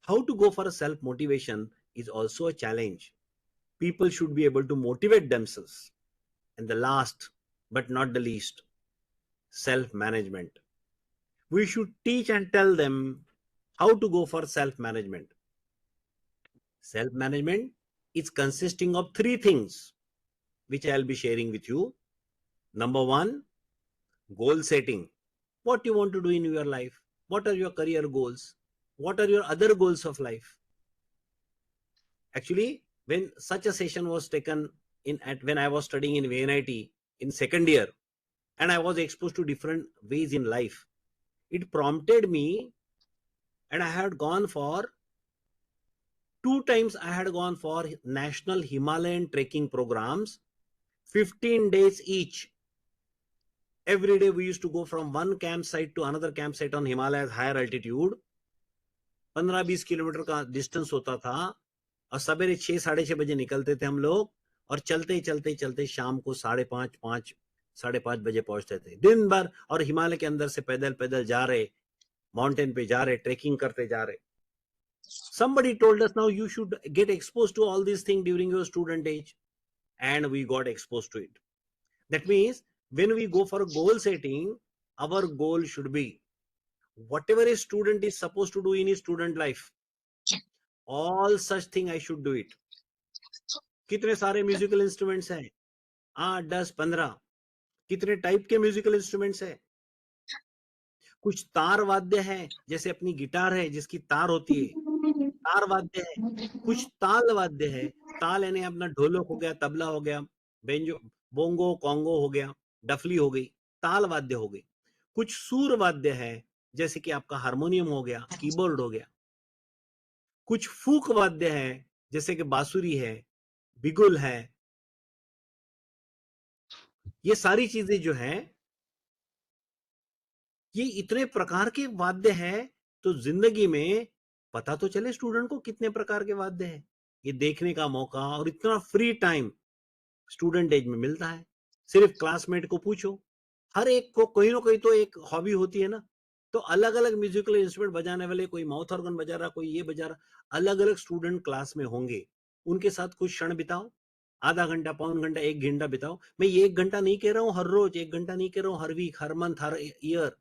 How to go for self motivation is also a challenge. People should be able to motivate themselves. And the last but not the least, self management. We should teach and tell them how to go for self management. Self management is consisting of three things which I'll be sharing with you. Number one, goal setting. What you want to do in your life? What are your career goals? What are your other goals of life? Actually, when such a session was taken when I was studying in VNIT in second year, and I was exposed to different ways in life, it prompted me and I had gone for 2 times. I had gone for national Himalayan trekking programs, 15 days each. Every day we used to go from one campsite to another campsite on Himalayas higher altitude. 15-20 kilometre का distance होता था, और सवेरे 6-6:30 बजे निकलते थे हम लोग, और चलते चलते चलते शाम को 5:30 5:30 बजे पहुंचते थे दिन भर, और हिमालय के अंदर से पैदल पैदल जा रहे, माउंटेन पे जा रहे, ट्रेकिंग करते जा रहे. Somebody told us, now you should get exposed to all these things during your student age, and we got exposed to it. That means when we go for a goal setting, our goal should be whatever a student is supposed to do in his student life, all such thing I should do it. कितने सारे musical instruments हैं? 8 10 15. कितने type के musical instruments हैं? कुछ तार वाद्य हैं, जैसे अपनी गिटार है जिसकी तार होती है, तार वाद्य है. कुछ ताल वाद्य है, ताल यानी अपना ढोलक हो गया, तबला हो गया, बेंजो, बोंगो, कॉन्गो हो गया, डफली हो गई, ताल वाद्य हो गई. कुछ सूर वाद्य है, जैसे कि आपका हारमोनियम हो गया, कीबोर्ड हो गया. कुछ फूक वाद्य है, जैसे कि बांसुरी है, बिगुल है. ये सारी चीजें जो है, ये इतने प्रकार के वाद्य हैं, तो जिंदगी में पता तो चले स्टूडेंट को कितने प्रकार के वाद्य हैं. ये देखने का मौका और इतना फ्री टाइम स्टूडेंट एज में मिलता है. सिर्फ क्लासमेट को पूछो, हर एक को कोई ना कोई तो एक हॉबी होती है ना. तो अलग अलग म्यूजिकल इंस्ट्रूमेंट बजाने वाले, कोई माउथ ऑर्गन बजा रहा, कोई ये बजा रहा, अलग अलग स्टूडेंट क्लास में होंगे. उनके साथ कुछ क्षण बिताओ, आधा घंटा, पौन घंटा, 1 घंटा बिताओ. मैं ये 1 घंटा नहीं कह रहा हूँ हर रोज, 1 घंटा नहीं कह रहा हूँ हर वीक, हर मंथ, हर year.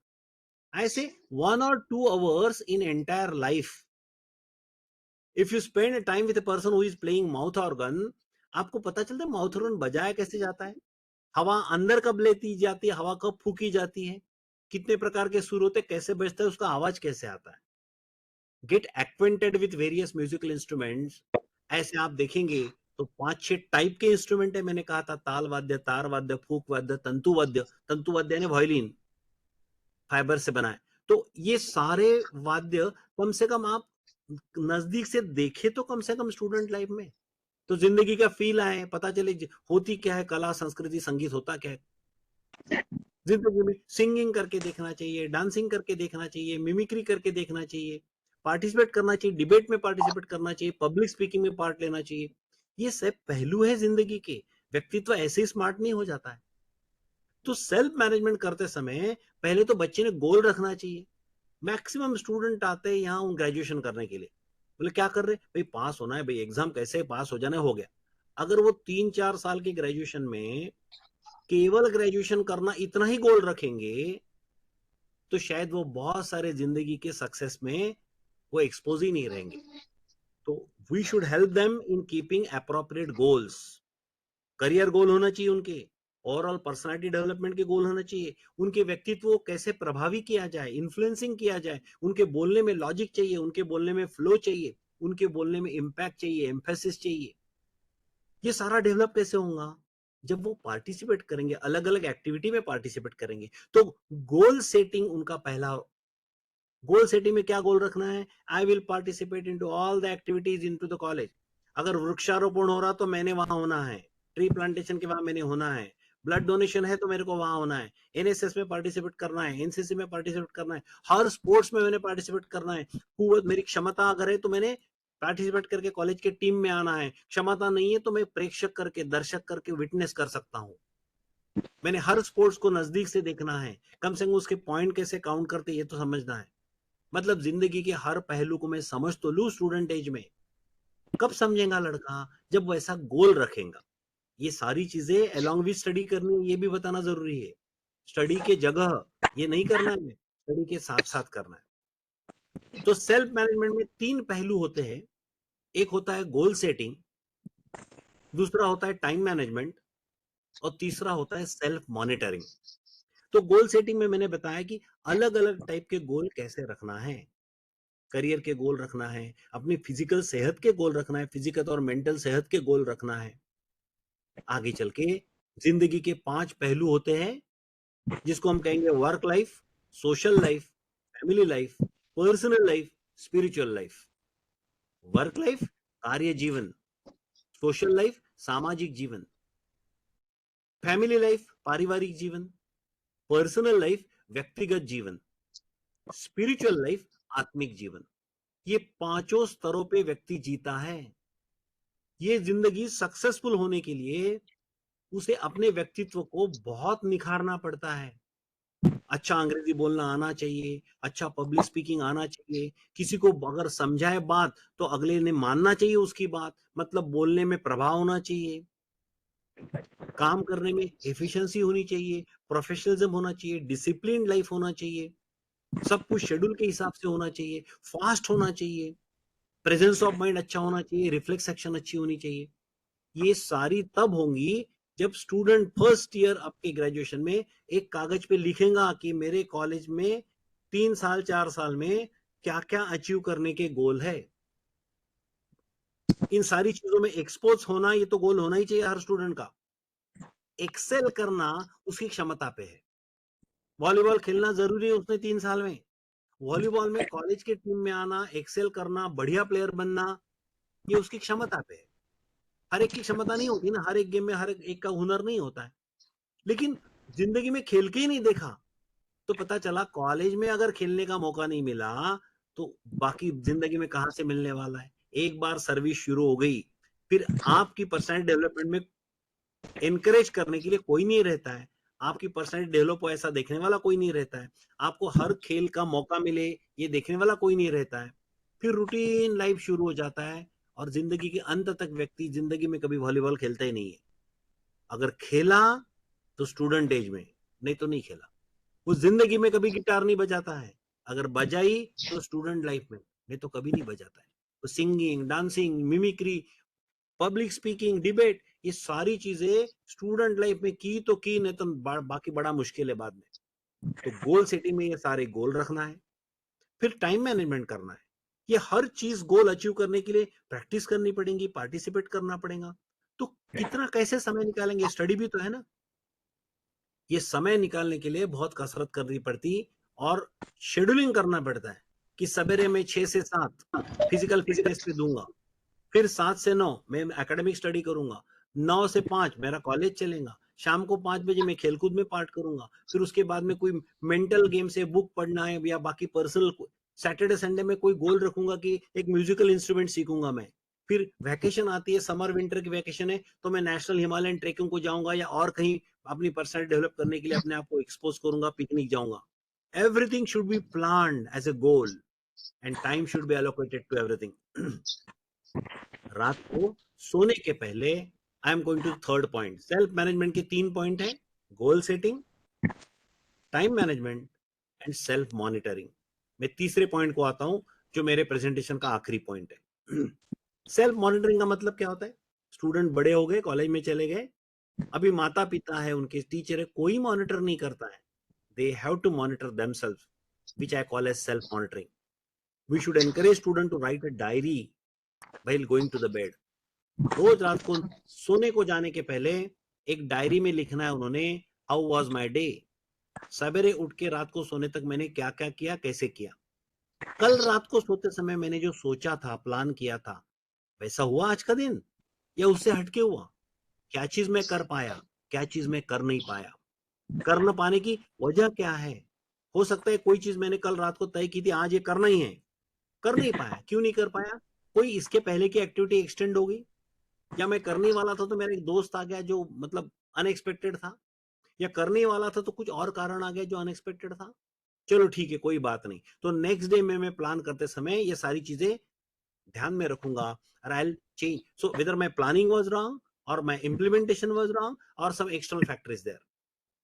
I say 1 or 2 hours in entire life. If you spend time with a person who is playing mouth organ, आपको पता चलता है माउथ ऑर्गन बजाया कैसे जाता है, हवा अंदर कब लेती जाती है, हवा कब फूकी जाती है, कितने प्रकार के सुर होते, कैसे बजता है, उसका आवाज कैसे आता है. Get acquainted with various musical instruments. ऐसे आप देखेंगे तो 5-6 टाइप के इंस्ट्रूमेंट है. मैंने कहा था ताल वाद्य, तार वाद्य, फूक वाद्य, तंतु वाद्य. तंतु वाद्य यानी वायलिन, फाइबर से बना है. तो ये सारे वाद्य कम से कम आप नजदीक से देखे तो कम से कम स्टूडेंट लाइफ में, तो जिंदगी का फील आए, पता चले होती क्या है कला, संस्कृति, संगीत होता क्या है. जिंदगी में सिंगिंग करके देखना चाहिए, डांसिंग करके देखना चाहिए, मिमिक्री करके देखना चाहिए, पार्टिसिपेट करना चाहिए, डिबेट में पार्टिसिपेट करना चाहिए, पब्लिक स्पीकिंग में पार्ट लेना चाहिए. ये सब पहलू है जिंदगी के. व्यक्तित्व ऐसे ही स्मार्ट नहीं हो जाता है. तो सेल्फ मैनेजमेंट करते समय पहले तो बच्चे ने गोल रखना चाहिए. मैक्सिमम स्टूडेंट आते हैं यहाँ ग्रेजुएशन करने के लिए, बोले क्या कर रहे भाई, पास होना है भाई, एग्जाम कैसे पास हो जाना, हो गया. अगर वो 3-4 साल की ग्रेजुएशन में केवल ग्रेजुएशन करना इतना ही गोल रखेंगे, तो शायद वो बहुत सारे जिंदगी के सक्सेस में वो एक्सपोज ही नहीं रहेंगे. तो we should help them in keeping appropriate goals. Career goal होना चाहिए उनके, ओवरऑल पर्सनालिटी डेवलपमेंट के गोल होना चाहिए, उनके व्यक्तित्व को कैसे प्रभावी किया जाए, इन्फ्लुएंसिंग किया जाए, उनके बोलने में लॉजिक चाहिए, उनके बोलने में फ्लो चाहिए, उनके बोलने में इम्पैक्ट चाहिए, एम्फेसिस चाहिए. ये सारा डेवलप कैसे होगा, जब वो पार्टिसिपेट करेंगे, अलग अलग एक्टिविटी में पार्टिसिपेट करेंगे. तो गोल सेटिंग उनका पहला. गोल सेटिंग में क्या गोल रखना है, I will participate into all the activities into the college. अगर वृक्षारोपण हो रहा तो मैंने वहां होना है, ट्री प्लांटेशन के वहां मैंने होना है, ब्लड डोनेशन है तो मेरे को वहां होना है, एनएसएस में पार्टिसिपेट करना है, एनसीसी में पार्टिसिपेट करना है, हर स्पोर्ट्स में मैंने पार्टिसिपेट करना है. मेरी क्षमता अगर है तो मैंने पार्टिसिपेट करके कॉलेज के टीम में आना है, क्षमता नहीं है तो मैं प्रेक्षक करके, दर्शक करके विटनेस कर सकता हूँ. मैंने हर स्पोर्ट्स को नजदीक से देखना है, कम से कम उसके पॉइंट कैसे काउंट करते ये तो समझना है. मतलब जिंदगी के हर पहलू को मैं समझ तो लू स्टूडेंट एज में. कब समझेगा लड़का, जब वो ऐसा गोल रखेगा. ये सारी चीजें अलोंग विद स्टडी करनी है, ये भी बताना जरूरी है. स्टडी के जगह ये नहीं करना है, स्टडी के साथ साथ करना है. तो सेल्फ मैनेजमेंट में 3 पहलू होते हैं. एक होता है गोल सेटिंग, दूसरा होता है टाइम मैनेजमेंट, और तीसरा होता है सेल्फ मॉनिटरिंग. तो गोल सेटिंग में मैंने बताया कि अलग अलग टाइप के गोल कैसे रखना है. करियर के गोल रखना है, अपनी फिजिकल सेहत के गोल रखना है, फिजिकल और मेंटल सेहत के गोल रखना है. आगे चल के जिंदगी के 5 पहलू होते हैं, जिसको हम कहेंगे work life, social life, family life, personal life, spiritual life, work life कार्य जीवन, सोशल लाइफ सामाजिक जीवन, फैमिली लाइफ पारिवारिक जीवन, पर्सनल लाइफ व्यक्तिगत जीवन, स्पिरिचुअल लाइफ आत्मिक जीवन। ये पांचों स्तरों पे व्यक्ति जीता है। ये जिंदगी सक्सेसफुल होने के लिए उसे अपने व्यक्तित्व को बहुत निखारना पड़ता है। अच्छा अंग्रेजी बोलना आना चाहिए, अच्छा पब्लिक स्पीकिंग आना चाहिए, किसी को अगर समझाए बात तो अगले ने मानना चाहिए उसकी बात, मतलब बोलने में प्रभाव होना चाहिए, काम करने में एफिशिएंसी होनी चाहिए, प्रोफेशनलिज्म होना चाहिए, डिसिप्लिन लाइफ होना चाहिए, सब कुछ शेड्यूल के हिसाब से होना चाहिए, फास्ट होना चाहिए, प्रेजेंस ऑफ माइंड अच्छा होना चाहिए, रिफ्लेक्स एक्शन अच्छी होनी चाहिए। ये सारी तब होंगी जब स्टूडेंट फर्स्ट ईयर आपके ग्रेजुएशन में एक कागज पे लिखेगा कि मेरे कॉलेज में 3 साल 4 साल में क्या क्या अचीव करने के गोल है। इन सारी चीजों में एक्सपोज होना ये तो गोल होना ही चाहिए हर स्टूडेंट का। एक्सेल करना उसकी क्षमता पे है। वॉलीबॉल खेलना जरूरी है उसने 3 साल में, वॉलीबॉल में कॉलेज के टीम में आना, एक्सेल करना, बढ़िया प्लेयर बनना, ये उसकी क्षमता पे है। हर एक की क्षमता नहीं होती ना, हर एक गेम में हर एक का हुनर नहीं होता है। लेकिन जिंदगी में खेल के ही नहीं देखा तो पता चला कॉलेज में अगर खेलने का मौका नहीं मिला तो बाकी जिंदगी में कहां से मिलने वाला है। एक बार सर्विस शुरू हो गई फिर आपकी पर्सनैलिटी डेवलपमेंट में एनकरेज करने के लिए कोई नहीं रहता है, आपकी पर्सनैलिटी डेवलप हो ऐसा देखने वाला कोई नहीं रहता है, आपको हर खेल का मौका मिले ये देखने वाला कोई नहीं रहता है। फिर रूटीन लाइफ शुरू हो जाता है और जिंदगी के अंत तक व्यक्ति जिंदगी में कभी वॉलीबॉल खेलता ही नहीं है। अगर खेला तो स्टूडेंट एज में, नहीं तो नहीं खेला। वो जिंदगी में कभी गिटार नहीं बजाता है, अगर बजाई तो स्टूडेंट लाइफ में, नहीं तो कभी नहीं बजाता है। तो singing, dancing, mimicry, public speaking, debate, ये सारी चीजें स्टूडेंट लाइफ में की तो की, नहीं तो बाकी बड़ा मुश्किल है बाद में। तो गोल सेटिंग में ये सारे गोल रखना है, फिर टाइम मैनेजमेंट करना है। ये हर चीज गोल अचीव करने के लिए प्रैक्टिस करनी पड़ेगी, पार्टिसिपेट करना पड़ेगा। तो कितना कैसे समय निकालेंगे, स्टडी भी तो है ना। ये समय निकालने के लिए बहुत कसरत करनी पड़ती और शेड्यूलिंग करना पड़ता है कि सवेरे में 6 से 7 फिजिकल फिटनेस पे दूंगा, फिर 7 से 9 मैं एकेडमिक स्टडी करूंगा, 9 से 5 मेरा कॉलेज चलेगा, शाम को 5 बजे मैं खेलकूद में पार्ट करूंगा, फिर उसके बाद में कोई मेंटल गेम से बुक पढ़ना है या बाकी पर्सनल, सैटरडे संडे में कोई गोल रखूंगा कि एक म्यूजिकल इंस्ट्रूमेंट सीखूंगा मैं। फिर वैकेशन आती है, समर विंटर की वैकेशन है तो मैं नेशनल हिमालयन ट्रेकिंग को जाऊंगा या और कहीं अपनी पर्सनैलिटी डेवलप करने के लिए अपने आप को एक्सपोज करूंगा, पिकनिक जाऊंगा। Everything should be planned as a goal and time should be allocated to everything. रात को सोने के पहले I am going to third point. Self management के 3 पॉइंट है, goal setting, time management and self monitoring. मैं तीसरे पॉइंट को आता हूं जो मेरे प्रेजेंटेशन का आखिरी पॉइंट है। सेल्फ मॉनिटरिंग का मतलब क्या होता है? स्टूडेंट बड़े हो गए, कॉलेज में चले गए, अभी माता पिता है, उनके टीचर है, कोई मॉनिटर नहीं करता है। They have to monitor themselves, which I call as self monitoring. We should encourage student to write a diary while going to the bed. रोज रात को सोने को जाने के पहले एक डायरी में लिखना है उन्होंने, हाउ वाज माय डे। सवेरे उठ के रात को सोने तक मैंने क्या क्या किया, कैसे किया। कल रात को सोते समय मैंने जो सोचा था, प्लान किया था, वैसा हुआ आज का दिन या उससे हटके हुआ? क्या चीज मैं कर पाया, क्या चीज मैं कर नहीं पाया, कर न पाने की वजह क्या है। हो सकता है कोई चीज मैंने कल रात को तय की थी, आज ये करना ही है, कर नहीं पाया। क्यों नहीं कर पाया? कोई इसके पहले की एक्टिविटी एक्सटेंड हो गई, या मैं करने वाला था तो मेरा एक दोस्त आ गया जो मतलब अनएक्सपेक्टेड था, या करने वाला था तो कुछ और कारण आ गया जो अनएक्सपेक्टेड था। चलो ठीक है, कोई बात नहीं। तो नेक्स्ट डे में मैं प्लान करते समय ये सारी चीजें ध्यान में रखूंगा और I will change. So whether my planning was wrong और माय इंप्लीमेंटेशन वाज रॉन्ग और some external factor is there,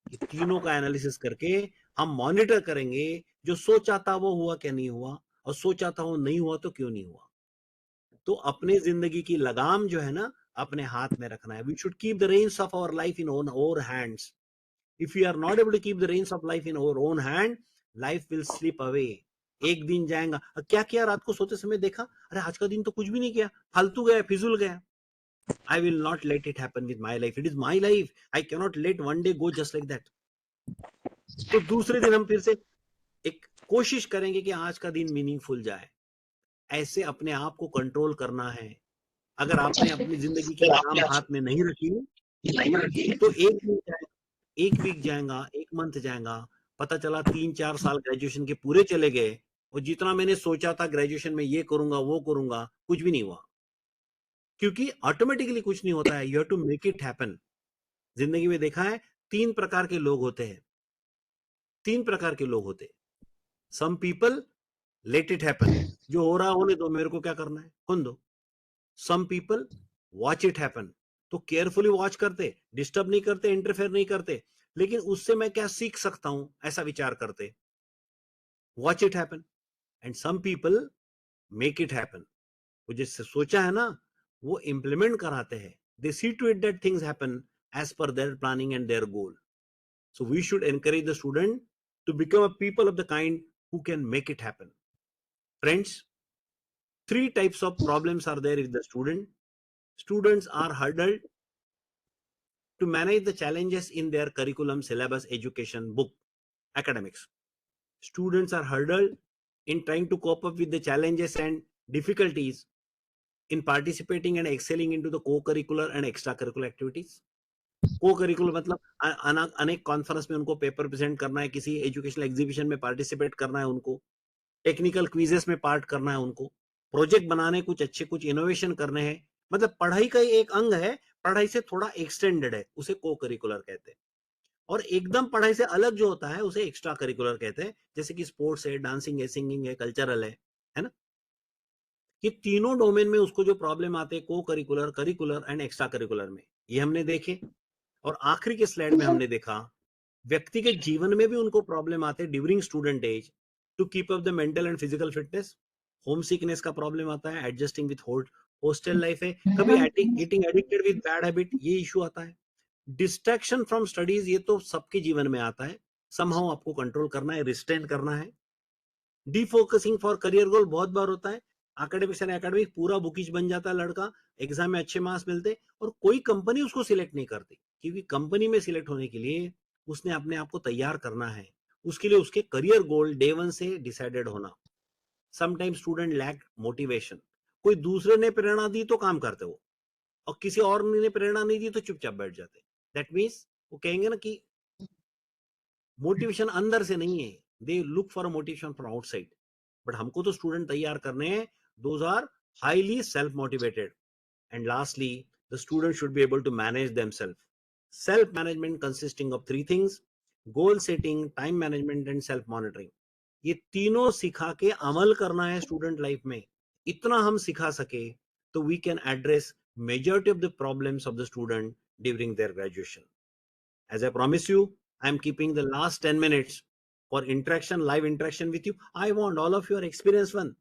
ये तीनों का एनालिसिस करके हम मॉनिटर करेंगे जो सोचा था वो हुआ क्या नहीं हुआ, और सोचा था वो नहीं हुआ तो क्यों नहीं हुआ। तो अपने जिंदगी की लगाम जो है ना अपने हाथ में रखना है। We should keep the reins of our life in own our hands. If you are not able to keep the reins of life in our own hand, life will slip away. एक दिन जाएगा, क्या किया रात को सोते समय, देखा अरे आज का दिन तो कुछ भी नहीं किया, फालतू गया, फिजूल गया। I will not let it happen with my life. It is my life. I cannot let one day go just like that. तो दूसरे दिन हम फिर से एक कोशिश करेंगे कि आज का दिन मीनिंगफुल जाए। ऐसे अपने आप को कंट्रोल करना है। अगर आपने अपनी जिंदगी की लगाम हाथ में नहीं रखी तो एक वीक जाएगा, एक मंथ जाएगा, पता चला 3-4 साल ग्रेजुएशन के पूरे चले गए और जितना मैंने सोचा था ग्रेजुएशन में ये करूंगा वो करूंगा, कुछ भी नहीं हुआ। क्योंकि ऑटोमेटिकली कुछ नहीं होता है, you have to make it happen. जिंदगी में देखा है 3 प्रकार के लोग होते हैं, 3 प्रकार के लोग होते हैं। Some people let it happen, जो हो रहा होने दो, मेरे को क्या करना है, होने दो। Some people watch it happen, तो केयरफुली वॉच करते, डिस्टर्ब नहीं करते, इंटरफेयर नहीं करते, लेकिन उससे मैं क्या सीख सकता हूं ऐसा विचार करते, watch it happen. And some people make it happen, वो जिससे सोचा है ना वो इंप्लीमेंट कराते हैं, they see to it that things happen as per their planning and their goal. So we should encourage the student to become a people of the kind who can make it happen. Friends, 3 types of problems are there with the student. Students are hurdled to manage the challenges in their curriculum, syllabus, education, book, academics. Students are hurdled in trying to cope up with the challenges and difficulties in participating and excelling into the co-curricular and extracurricular activities. Co-curricular मतलब अनेक conference में उनको paper present करना है, किसी educational exhibition में participate करना है, उनको टेक्निकल क्विजेस में पार्ट करना है, उनको प्रोजेक्ट बनाने, कुछ अच्छे कुछ इनोवेशन करने हैं। मतलब पढ़ाई का एक अंग है, पढ़ाई से थोड़ा एक्सटेंडेड है, उसे को करिकुलर कहते हैं। और एकदम पढ़ाई से अलग जो होता है उसे एक्स्ट्रा करिकुलर कहते हैं, जैसे कि स्पोर्ट्स है, डांसिंग है, सिंगिंग है, कल्चरल है ना। ये तीनों डोमेन में उसको जो प्रॉब्लम आते हैं को curricular, curricular and extra curricular में, ये हमने देखे। और आखिरी के स्लाइड में हमने देखा व्यक्तिगत जीवन में भी उनको प्रॉब्लम आते हैं during student age to keep up the mental and physical fitness. Home sickness का प्रॉब्लम आता है, एडजस्टिंग विथ हॉस्टल लाइफ है, कभी getting addicted with bad habit, ये इशू आता है। डिस्ट्रैक्शन फ्रॉम स्टडीज, ये तो सबके जीवन में आता है, समहाउ आपको कंट्रोल करना है, रिस्ट्रेन करना है। डिफोकसिंग फॉर करियर गोल बहुत बार होता है, एकेडमिक्स एंड एकेडमिक पूरा बुकिश बन जाता है लड़का, एग्जाम में अच्छे मार्क्स मिलते और कोई कंपनी उसको सिलेक्ट नहीं करती, क्योंकि कंपनी में सिलेक्ट होने के लिए उसने अपने आप को तैयार करना है, उसके लिए उसके करियर गोल डे 1 से डिसाइडेड होना। समटाइम्स स्टूडेंट लैक मोटिवेशन, कोई दूसरे ने प्रेरणा दी तो काम करते वो, और किसी और ने प्रेरणा नहीं दी तो चुपचाप बैठ जाते। दैट मीन्स वो कहेंगे ना कि मोटिवेशन अंदर से नहीं है, they look for motivation from outside. But हमको तो स्टूडेंट तैयार करने हैं, those are highly self motivated. And lastly the student should be able to manage themselves. Self management consisting of 3 things, goal setting, time management and self monitoring. ये तीनों सिखा के अमल करना है स्टूडेंट लाइफ में। इतना हम सिखा सके तो we can address majority of the problems of the student during their graduation. As I promise you, I am keeping the last 10 minutes for interaction, live interaction with you. I want all of your experience one.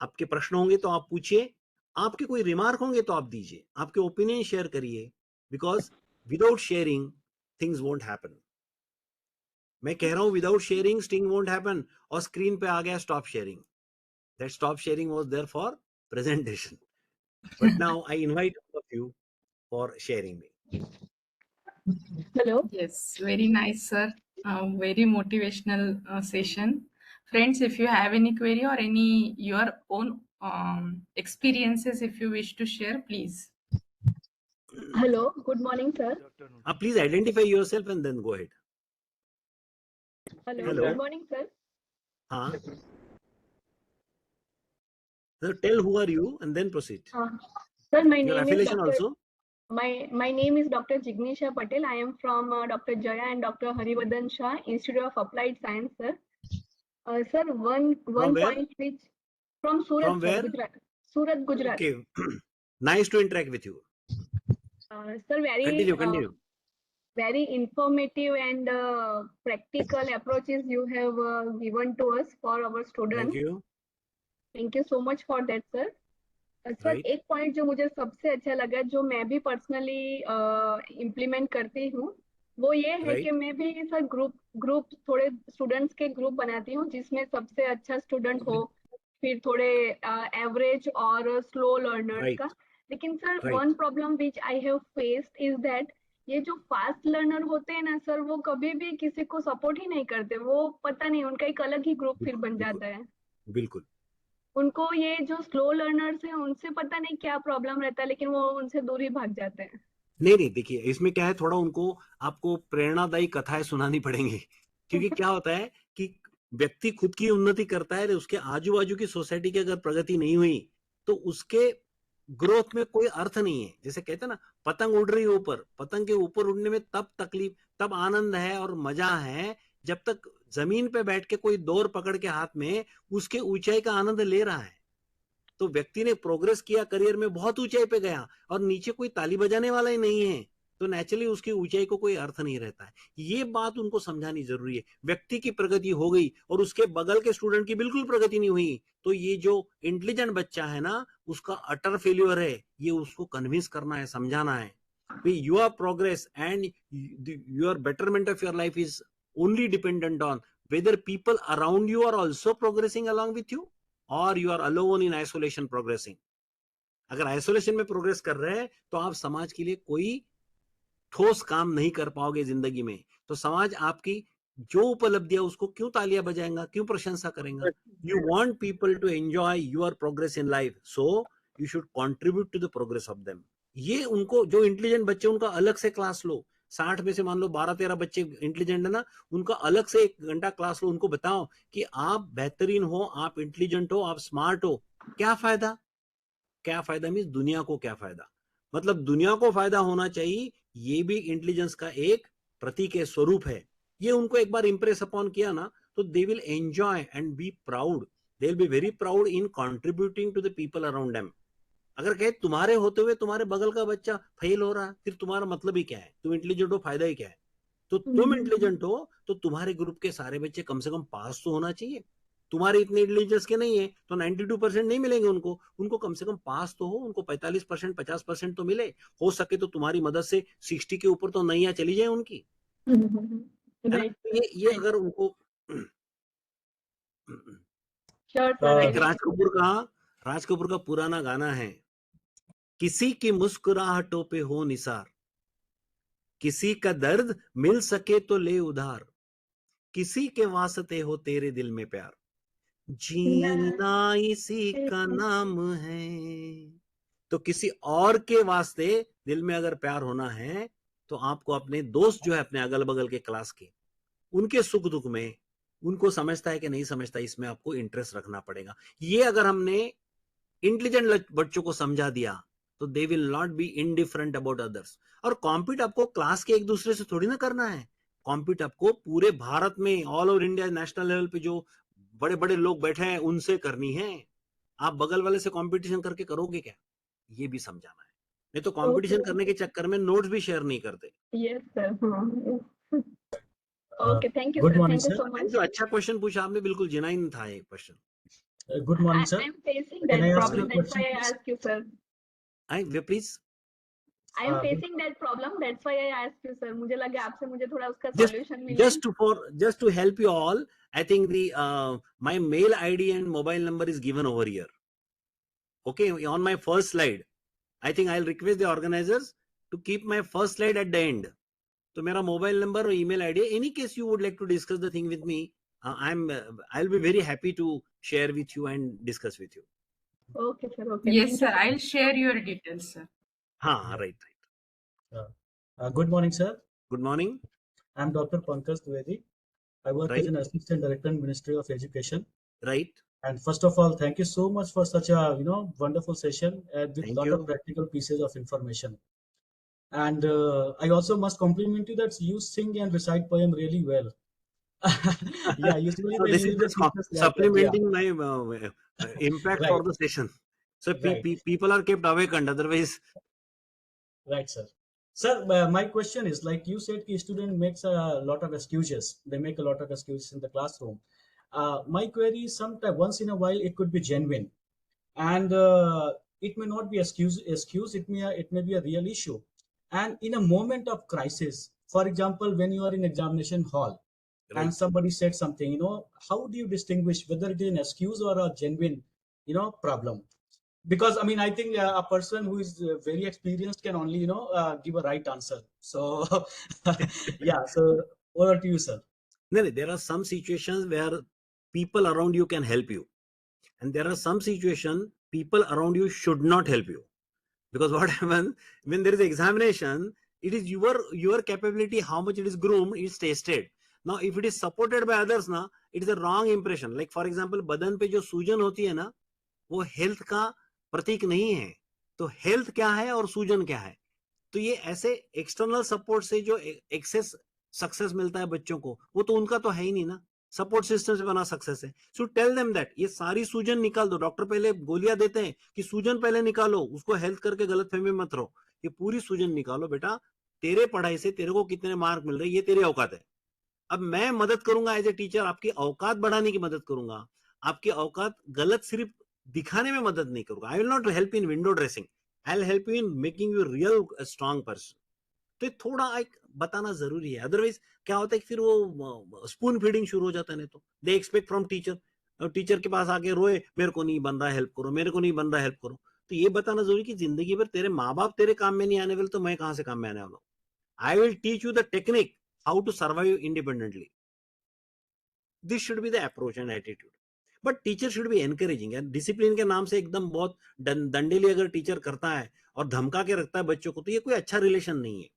आपके प्रश्न होंगे तो आप पूछिए, आपके कोई remark होंगे तो आप दीजिए, आपके ओपिनियन शेयर करिए, because without sharing things won't happen. मैं कह रहा हूं without sharing thing won't happen, और स्क्रीन पे आ गया stop sharing. That stop sharing was there for presentation, but now I invite all of you for sharing me. Hello. Yes, very nice, sir. Very motivational session. Friends, if you have any query or any your own experiences, if you wish to share, please. Hello. Good morning, sir. Please identify yourself and then go ahead. Hello. Hello. Good morning, sir. Huh? So tell who are you and then proceed. Sir, my Your name is affiliation Dr. also? My name is Dr. Jignesha Patel. I am from Dr. Jaya and Dr. Harivardan Shah Institute of Applied Science, sir. Sir, one From where? point which from Surat, From sir, where? Gujarat. Surat, Gujarat. Okay. Nice to interact with you. Sir, Continue. very informative and practical approaches you have given to us for our students. Thank you. Thank you so much for that, sir. Sir Right. एक point जो मुझे सबसे अच्छा लगा, जो मैं भी personally implement करती हूँ, वो ये है Right. कि मैं भी सर ग्रुप थोड़े स्टूडेंट्स के ग्रुप बनाती हूँ, जिसमें सबसे अच्छा स्टूडेंट हो, फिर थोड़े एवरेज और स्लो लर्नर्स Right. का। लेकिन sir Right. One problem which I have faced is that ये जो फास्ट लर्नर होते हैं ना सर, वो कभी भी किसी को सपोर्ट ही नहीं करते, वो पता नहीं उनका एक अलग ही ग्रुप फिर बन जाता है। बिल्कुल। उनको ये जो स्लो लर्नर्स हैं उनसे पता नहीं क्या प्रॉब्लम रहता है, लेकिन वो उनसे दूर ही भाग जाते हैं। नहीं नहीं, देखिए इसमें क्या है, थोड़ा उनको आपको प्रेरणादायी कथाएं सुनानी पड़ेंगी। क्योंकि क्या होता है कि व्यक्ति खुद की उन्नति करता है, उसके आजू बाजू की सोसाइटी की अगर प्रगति नहीं हुई तो उसके ग्रोथ में कोई अर्थ नहीं है। जैसे कहते हैं ना, पतंग उड़ रही है ऊपर, पतंग के ऊपर उड़ने में तब तकलीफ, तब आनंद है और मजा है जब तक जमीन पे बैठ के कोई डोर पकड़ के हाथ में उसके ऊंचाई का आनंद ले रहा है। तो व्यक्ति ने प्रोग्रेस किया, करियर में बहुत ऊंचाई पे गया और नीचे कोई ताली बजाने वाला ही नहीं है, तो नेचुरली उसकी ऊंचाई को कोई अर्थ नहीं रहता है। ये बात उनको समझानी जरूरी है। व्यक्ति की प्रगति हो गई और उसके बगल के स्टूडेंट की बिल्कुल प्रगति नहीं हुई, तो ये जो इंटेलिजेंट बच्चा है ना, उसका अटर फेल्यूर है। ये उसको कन्विंस करना है, समझाना है your progress and your betterment of your life is only dependent on whether people around you are also progressing along with you or you are alone in isolation progressing. अगर isolation में progress कर रहे हैं तो आप समाज के लिए कोई ठोस काम नहीं कर पाओगे जिंदगी में। तो समाज आपकी जो उपलब्धियां, उसको क्यों तालियां बजाएगा, क्यों प्रशंसा करेगा? You want people to enjoy your progress in life, so you should contribute to the progress of them. ये उनको, जो इंटेलिजेंट बच्चे, उनका अलग से क्लास लो। 60 में से मान लो 12-13 बच्चे इंटेलिजेंट है ना, उनका अलग से 1 घंटा क्लास लो। उनको बताओ कि आप बेहतरीन हो, आप इंटेलिजेंट हो, आप स्मार्ट हो। क्या फायदा? क्या फायदा मीन्स दुनिया को क्या फायदा, मतलब दुनिया को फायदा होना चाहिए। ये भी इंटेलिजेंस का एक प्रतीक है, स्वरूप है। ये उनको एक बार इंप्रेस अपॉन किया ना, तो they will enjoy and be proud. They will be very proud in contributing to the people around them. अगर कहे तुम्हारे होते हुए तुम्हारे बगल का बच्चा फेल हो रहा है, फिर तुम्हारा मतलब ही क्या है? तुम इंटेलिजेंट हो, फायदा ही क्या है? तो तुम इंटेलिजेंट हो तो तुम्हारे ग्रुप के सारे बच्चे कम से कम पास तो होना चाहिए। तुम्हारे इतने इंटेलिजेंस के नहीं है तो 92% नहीं मिलेंगे उनको, उनको कम से कम पास तो हो, उनको 45% 50% तो मिले। हो सके तो तुम्हारी मदद से 60 के ऊपर तो नैया चली जाए उनकी, है ना? राइट तो ये अगर उनको श्योर सर, आई एक राज कपूर का पुराना गाना है, किसी की मुस्कुराहटों पे हो निसार, किसी का दर्द मिल सके तो ले उधार, किसी के वास्ते हो तेरे दिल में प्यार, जीना इसी का नाम है। तो किसी और के वास्ते दिल में अगर प्यार होना है तो आपको अपने दोस्त जो है, अपने अगल बगल के क्लास के, उनके सुख दुख में उनको समझता है कि नहीं समझता, इसमें आपको इंटरेस्ट रखना पड़ेगा। ये अगर हमने इंटेलिजेंट बच्चों को समझा दिया तो they will not be indifferent about others. और कॉम्पीट आपको क्लास के एक दूसरे से थोड़ी ना करना है, कॉम्पीट आपको पूरे भारत में, all over India, national level पे जो बड़े बड़े लोग बैठे हैं उनसे करनी है। आप बगल वाले से कंपटीशन करके करोगे क्या? ये भी समझाना है। नहीं तो कंपटीशन करने के चक्कर में नोट्स भी शेयर नहीं करते। यस सर, हाँ। Uh, okay, thank you Good sir, morning, thank you sir. So much. जो अच्छा क्वेश्चन पूछा आपने, बिल्कुल जेन्युइन था ये question. Good morning, sir. I am facing Can that I ask you problem, a that's question, why I please? Ask you sir. I please I am Good. Facing that problem, that's why I ask you sir. मुझे लगा आपसे मुझे थोड़ा उसका just solution मिले। just to help you all, I think the my mail id and mobile number is given over here. Okay, on my first slide, I think I'll request the organizers to keep my first slide at the end. तो मेरा mobile number और email ID, any case you would like to discuss the thing with me, I will be very happy to share with you and discuss with you. Okay sir, okay, Yes, thank you sir. Sir. I'll share your details, sir. हाँ, right right. Good morning, sir. Good morning. I'm Dr. Pankaj Dwivedi. I work as right an assistant director in Ministry of Education. Right, And first of all, thank you so much for such a wonderful session with thank lot you. of practical pieces of information. And I also must compliment you that you sing and recite poem really well. Yeah, usually So the this is individual just teachers like that. Yeah, supplementing my impact for right, the session. So right. people are kept awakened, otherwise. Right, sir. Sir, my question is, like you said, the student makes a lot of excuses. They make a lot of excuses in the classroom. My query is, sometimes once in a while it could be genuine, and it may not be excuse. It may be a real issue. And in a moment of crisis, for example, when you are in examination hall and Right. somebody said something, how do you distinguish whether it is an excuse or a genuine, problem? Because I mean, I think a person who is very experienced can only give a right answer. So yeah, so over to you, sir. No, there are some situations where people around you can help you. and there are some situation people around you should not help you, because what happens when there is examination, it is your capability, how much it is groomed, is tested. Now if it is supported by others na, it is a wrong impression. Like for example, बदन पे जो सूजन होती है ना, वो health का प्रतीक नहीं है. तो हेल्थ क्या है और सूजन क्या है? तो ये ऐसे एक्सटर्नल सपोर्ट से जो एक्सेस सक्सेस मिलता है बच्चों को, वो तो उनका तो है ही नहीं ना. सपोर्ट सिस्टम से बना सक्सेस है. सो टेल देम दैट ये सारी सूजन निकाल दो. डॉक्टर पहले गोलियां देते हैं कि सूजन पहले निकालो, उसको हेल्थ करके गलत फहमी मत रहो. ये पूरी सूजन निकालो बेटा. तेरे पढ़ाई से तेरे को कितने मार्क मिल रहे हैं, ये तेरी औकात है. अब मैं मदद करूंगा एज ए टीचर, आपकी औकात बढ़ाने की मदद करूंगा. आपकी औकात गलत सिर्फ दिखाने में मदद नहीं करूंगा. I will not help in window dressing, I will help you in making you real strong person. तो ये थोड़ा एक बताना जरूरी है. अदरवाइज क्या होता है कि फिर वो स्पून फीडिंग शुरू हो जाता है. नहीं तो they expect from teacher, teacher के पास आके रोए, मेरे को नहीं बन रहा, हेल्प करो, मेरे को नहीं बन रहा, हेल्प करो. तो ये बताना जरूरी कि जिंदगी भर तेरे माँ बाप तेरे काम में नहीं आने वाले, तो मैं कहां से काम में आने वाला हूं. I will teach you the technique how to survive independently. This should be the approach and attitude. But teacher should be encouraging. Discipline के नाम से एकदम बहुत दंडेली अगर टीचर करता है और धमका के रखता है बच्चों को, तो ये कोई अच्छा रिलेशन नहीं है.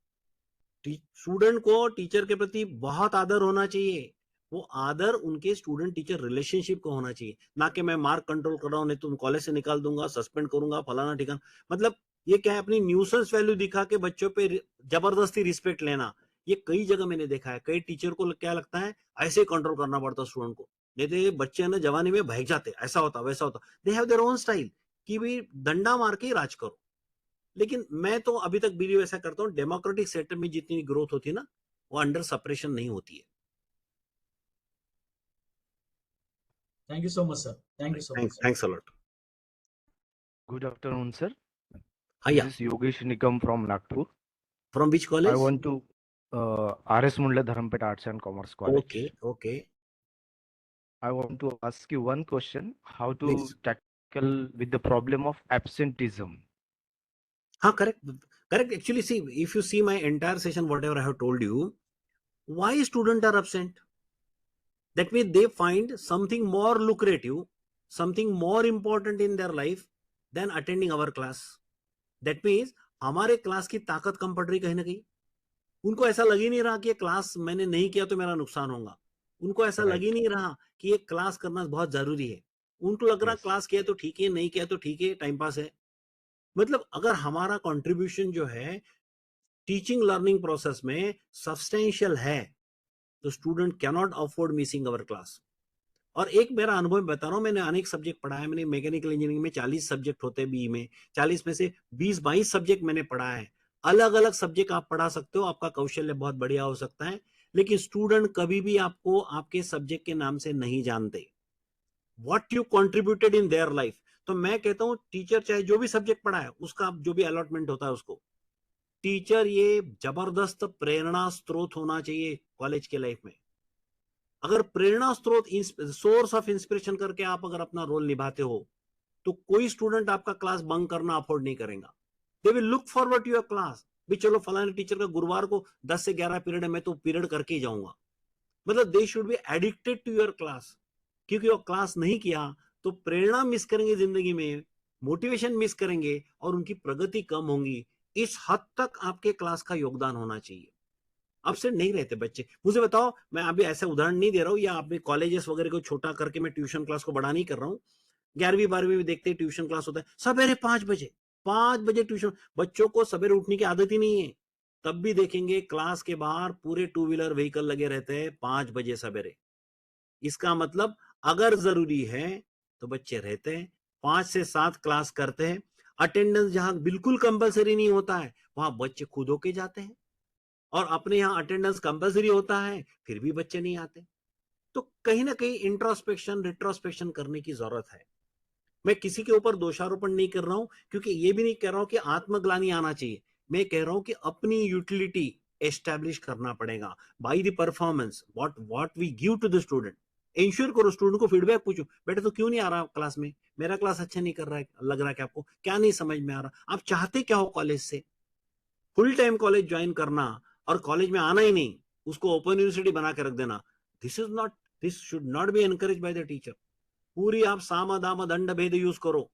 स्टूडेंट को टीचर के प्रति बहुत आदर होना चाहिए. वो आदर उनके स्टूडेंट टीचर रिलेशनशिप को होना चाहिए, ना कि मैं मार्क कंट्रोल कर रहा हूं, नहीं तो कॉलेज से निकाल दूंगा, सस्पेंड करूंगा, फलाना ठिकाना. मतलब ये क्या है, अपनी न्यूसेंस वैल्यू दिखा के बच्चों पे जबरदस्ती रिस्पेक्ट लेना. ये कई जगह मैंने देखा है. कई टीचर को क्या लगता है ऐसे कंट्रोल करना पड़ता स्टूडेंट को, नहीं तो ये बच्चे ना जवानी में भाग जाते, ऐसा होता वैसा होता. They have their own style कि भाई डंडा मार के राज करो. लेकिन मैं तो अभी तक बिलीव ऐसा करता हूं, डेमोक्रेटिक सेटअप में जितनी ग्रोथ होती है ना, वो अंडर सप्रेशन नहीं होती है. Thank you so much, sir. Thank you so much. Thanks a lot. Good afternoon, sir. हाँ, This या is Yogesh Nikam from Nagpur. From which I college? want to RS Mundle Dharampat Arts and Commerce College. Okay okay, I want to ask you one question: how to please. tackle with the problem of absenteeism? हाँ, correct. Actually, see, if you see my entire session, whatever I have told you, why students are absent? That means they find something more lucrative, something more important in their life than attending our class. That means हमारे class की ताकत कम पड़ रही कहीं ना कहीं. उनको ऐसा लग ही नहीं रहा कि ये क्लास मैंने नहीं किया तो मेरा नुकसान होगा. उनको ऐसा लग ही नहीं रहा कि ये क्लास करना बहुत जरूरी है. उनको लग रहा क्लास किया तो ठीक है, नहीं किया तो ठीक है, टाइम पास है. मतलब अगर हमारा कंट्रीब्यूशन जो है टीचिंग लर्निंग प्रोसेस में सब्सटेंशियल है, तो student can not afford missing our class. और एक मेरा अनुभव बता रहा हूं, मैंने अनेक सब्जेक्ट पढ़ा है. मैंने मैकेनिकल इंजीनियरिंग में 40 सब्जेक्ट होते हैं, बी में 40 में से 20-22 सब्जेक्ट मैंने पढ़ा है. अलग अलग सब्जेक्ट आप पढ़ा सकते हो, आपका कौशल्य बहुत बढ़िया हो सकता है, लेकिन स्टूडेंट कभी भी आपको आपके सब्जेक्ट के नाम से नहीं जानते. What you contributed in their life. तो मैं कहता हूं टीचर चाहे जो भी सब्जेक्ट पढ़ा है, उसका जो भी अलॉटमेंट होता है उसको, टीचर ये जबरदस्त प्रेरणा स्रोत होना चाहिए कॉलेज के लाइफ में. अगर प्रेरणा स्रोत, सोर्स ऑफ इंस्पिरेशन करके आप अगर अपना रोल निभाते हो, तो कोई स्टूडेंट आपका क्लास बंक करना अफोर्ड नहीं करेगा. They will look forward to your class. भी चलो फलाने टीचर का गुरुवार को 10 से 11 पीरियड है, मैं तो पीरियड करके ही जाऊंगा. मतलब they should be addicted to your class. क्योंकि वो क्लास नहीं किया तो प्रेरणा मिस करेंगे जिंदगी में, मोटिवेशन मिस करेंगे और उनकी प्रगति कम होगी. इस हद तक आपके क्लास का योगदान होना चाहिए. अपसेंट नहीं रहते बच्चे. मुझे बताओ, मैं अभी ऐसा उदाहरण नहीं दे रहा हूं या अपने कॉलेजेस वगैरह को छोटा करके मैं ट्यूशन क्लास को बड़ा नहीं कर रहा हूं. 11वीं 12वीं में देखते हैं ट्यूशन क्लास होता है सवेरे 5 बजे ट्यूशन. बच्चों को सवेरे उठने की आदत ही नहीं है. तब भी देखेंगे क्लास के बाहर पूरे 2 व्हीलर व्हीकल लगे रहते हैं 5 बजे सवेरे. इसका मतलब अगर जरूरी है तो बच्चे रहते हैं, 5 से 7 क्लास करते हैं. अटेंडेंस जहां बिल्कुल कंपलसरी नहीं होता है, वहां बच्चे खुद होके जाते हैं. और अपने यहां अटेंडेंस कंपलसरी होता है, फिर भी बच्चे नहीं आते. तो कहीं ना कहीं इंट्रोस्पेक्शन रिट्रोस्पेक्शन करने की जरूरत है. मैं किसी के ऊपर दोषारोपण नहीं कर रहा हूं, क्योंकि ये भी नहीं कह रहा हूं कि आत्मग्लानि आना चाहिए. मैं कह रहा हूं कि अपनी यूटिलिटी एस्टैब्लिश करना पड़ेगा by the performance, what we give to the student. Ensure करो, स्टूडेंट को फीडबैक पूछो, बेटा तो क्यों नहीं आ रहा क्लास में, मेरा क्लास अच्छा नहीं कर रहा है, लग रहा है कि आपको क्या नहीं समझ में आ रहा, आप चाहते क्या हो कॉलेज से. फुल टाइम कॉलेज ज्वाइन करना और कॉलेज में आना ही नहीं, उसको ओपन यूनिवर्सिटी बना के रख देना, this should not be encourage by the teacher. पूरी आप साम दाम दंड भेद यूज करो,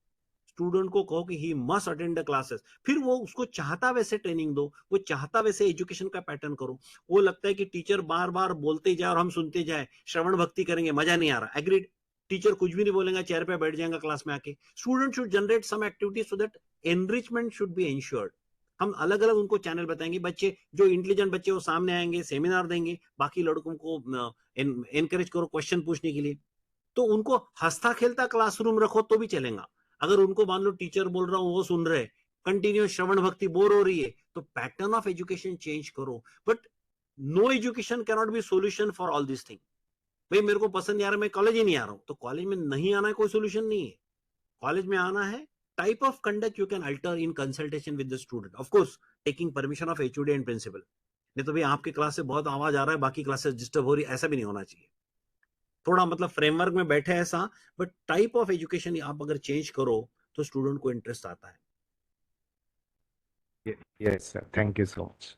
स्टूडेंट को कहो कि he must attend the classes, फिर वो उसको चाहता वैसे ट्रेनिंग दो, वो चाहता वैसे एजुकेशन का पैटर्न करो। वो लगता है कि टीचर बार बार बोलते जाए और हम सुनते जाए, श्रवण भक्ति करेंगे, मजा नहीं आ रहा, एग्रीड। टीचर कुछ भी नहीं बोलेगा, चेयर पे बैठ जाएगा क्लास में आके। Student should generate some activity so that enrichment should be ensured. हम अलग अलग उनको चैनल बताएंगे, बच्चे जो इंटेलिजेंट बच्चे वो सामने आएंगे, सेमिनार देंगे, बाकी लड़कों को एनकरेज करो क्वेश्चन पूछने के लिए। तो उनको हंसता खेलता क्लासरूम रखो तो भी चलेगा। अगर उनको मान लो टीचर बोल रहा हूं वो सुन रहे, कंटिन्यूस श्रवण भक्ति बोर हो रही है, तो पैटर्न ऑफ एजुकेशन चेंज करो। But no education can not be solution for all this thing. भाई मेरे को पसंद नहीं आ रहा, मैं कॉलेज ही नहीं आ रहा हूं, तो कॉलेज में नहीं आना है कोई सोल्यूशन नहीं है। कॉलेज में आना है, type of conduct you can alter in consultation with the student, of course taking permission of HOD and principal. नहीं तो भाई आपकी क्लास से बहुत आवाज आ रहा है, बाकी क्लासेस डिस्टर्ब हो रही है, ऐसा भी नहीं होना चाहिए। थोड़ा मतलब फ्रेमवर्क में बैठे ऐसा, बट टाइप ऑफ एजुकेशन आप अगर चेंज करो तो स्टूडेंट को इंटरेस्ट आता है। Yes, sir. Thank you so much.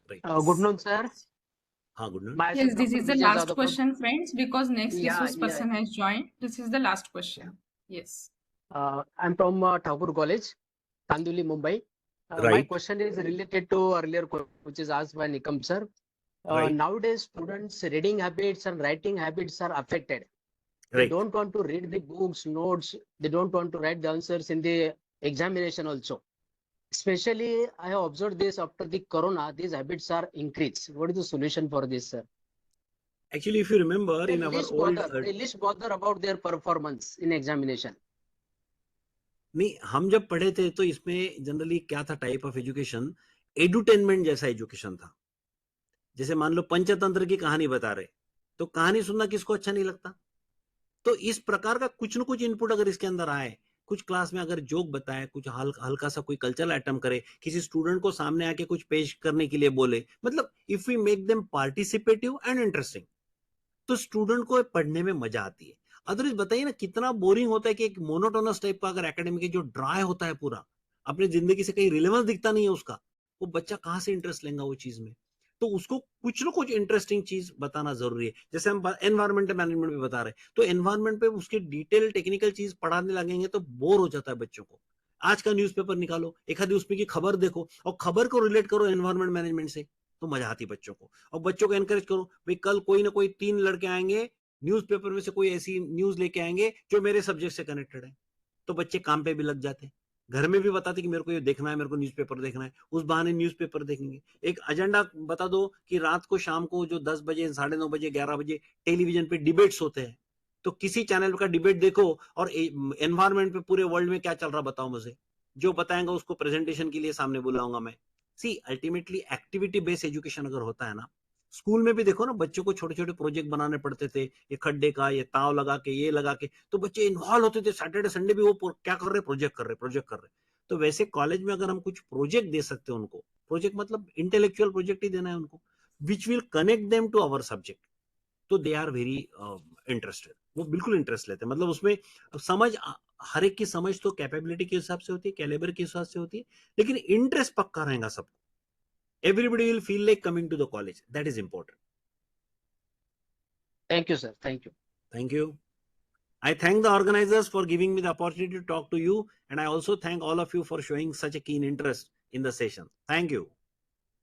Good noon, sir. हाँ, good night. Myself, Yes, this Dr. is the Vijay last Jadhav from- question, friends, because next Yeah, resource yeah. person has joined. This is the last question. Yes. I'm from Thakur College, Kanduli, Mumbai. My Right. question is related to earlier which is asked by Nikam sir. Right. Nowadays, students' reading habits and writing habits are affected. They Right. don't want to read the books, notes. They don't want to write the answers in the examination also. Especially, I have observed this after the corona, these habits are increased. What is the solution for this, sir? Actually, if you remember They in our least old bother, they least bother about their performance in examination. नहीं, हम जब पढ़े थे तो इसमें generally क्या था, type of education edutainment जैसा एजुकेशन था। जैसे मान लो पंचतंत्र की कहानी बता रहे, तो कहानी सुनना किसको अच्छा नहीं लगता। तो इस प्रकार का कुछ न कुछ इनपुट अगर इसके अंदर आए, कुछ क्लास में अगर जोक बताए, कुछ हल्का सा कोई कल्चरल आइटम करे, किसी स्टूडेंट को सामने आके कुछ पेश करने के लिए बोले, मतलब if we make them participative and interesting, तो स्टूडेंट को पढ़ने में मजा आती है। अदरवाइज बताइए ना कितना बोरिंग होता है कि एक मोनोटोनस टाइप का अगर एकेडमिक जो ड्राई होता है पूरा, अपनी जिंदगी से कहीं रिलेवेंस दिखता नहीं है उसका, वो बच्चा कहां से इंटरेस्ट लेगा वो चीज में। तो उसको कुछ ना कुछ इंटरेस्टिंग चीज बताना जरूरी है। जैसे हम एनवायरमेंटल मैनेजमेंट पे बता रहे, तो एनवायरमेंट पे उसके डिटेल टेक्निकल चीज पढ़ाने लगेंगे तो बोर हो जाता है बच्चों को। आज का न्यूज़पेपर निकालो, एक आधी उसमें की खबर देखो और खबर को रिलेट करो एनवायरमेंट मैनेजमेंट से, तो मजा आती बच्चों को। और बच्चों को एनकरेज करो, भाई कल कोई ना कोई 3 लड़के आएंगे, न्यूज़पेपर में से कोई ऐसी न्यूज लेके आएंगे जो मेरे सब्जेक्ट से कनेक्टेड है, तो बच्चे काम पे भी लग जाते हैं। घर में भी बताते कि मेरे को ये देखना है, मेरे को न्यूज़पेपर देखना है, उस बहाने न्यूज़पेपर देखेंगे। एक एजेंडा बता दो कि रात को शाम को जो 10 बजे 9:30 बजे 11 बजे टेलीविजन पे डिबेट्स होते हैं, तो किसी चैनल का डिबेट देखो और एनवायरमेंट पे पूरे वर्ल्ड में क्या चल रहा बताओ मुझे, जो बताएंगा उसको प्रेजेंटेशन के लिए सामने बुलाऊंगा मैं। See ultimately activity based education अगर होता है ना, स्कूल में भी देखो ना, बच्चों को छोटे छोटे प्रोजेक्ट बनाने पड़ते थे, ये खड्डे का, ये ताव लगा के, ये लगा के, तो बच्चे इन्वॉल्व होते थे। सैटरडे संडे भी वो क्या कर रहे, प्रोजेक्ट कर रहे, प्रोजेक्ट कर रहे। तो वैसे कॉलेज में अगर हम कुछ प्रोजेक्ट दे सकते हैं उनको, प्रोजेक्ट मतलब इंटेलेक्चुअल प्रोजेक्ट ही देना है उनको, which will connect them to our subject, तो दे आर वेरी इंटरेस्टेड। वो बिल्कुल इंटरेस्ट लेते हैं। मतलब उसमें समझ, हर एक की समझ तो कैपेबिलिटी के हिसाब से होती है, कैलिबर के हिसाब से होती है, लेकिन इंटरेस्ट पक्का रहेगा सबको। Everybody will feel like coming to the college. That is important. Thank you, sir. Thank you. Thank you. I thank the organizers for giving me the opportunity to talk to you, and I also thank all of you for showing such a keen interest in the session. Thank you.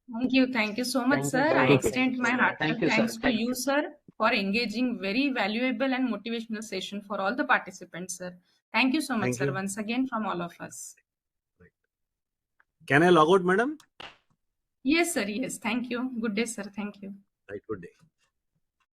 Thank you so much, Thank you, sir. sir. I Thank extend you, my sir. heartfelt Thank you, sir. thanks to Thank you, you. sir, for engaging very valuable and motivational session for all the participants, sir. Thank you so much, Thank sir, you. once again from all of us. Can I log out, madam? Yes, sir. Yes. Thank you. Good day, sir. Thank you. Right, good day.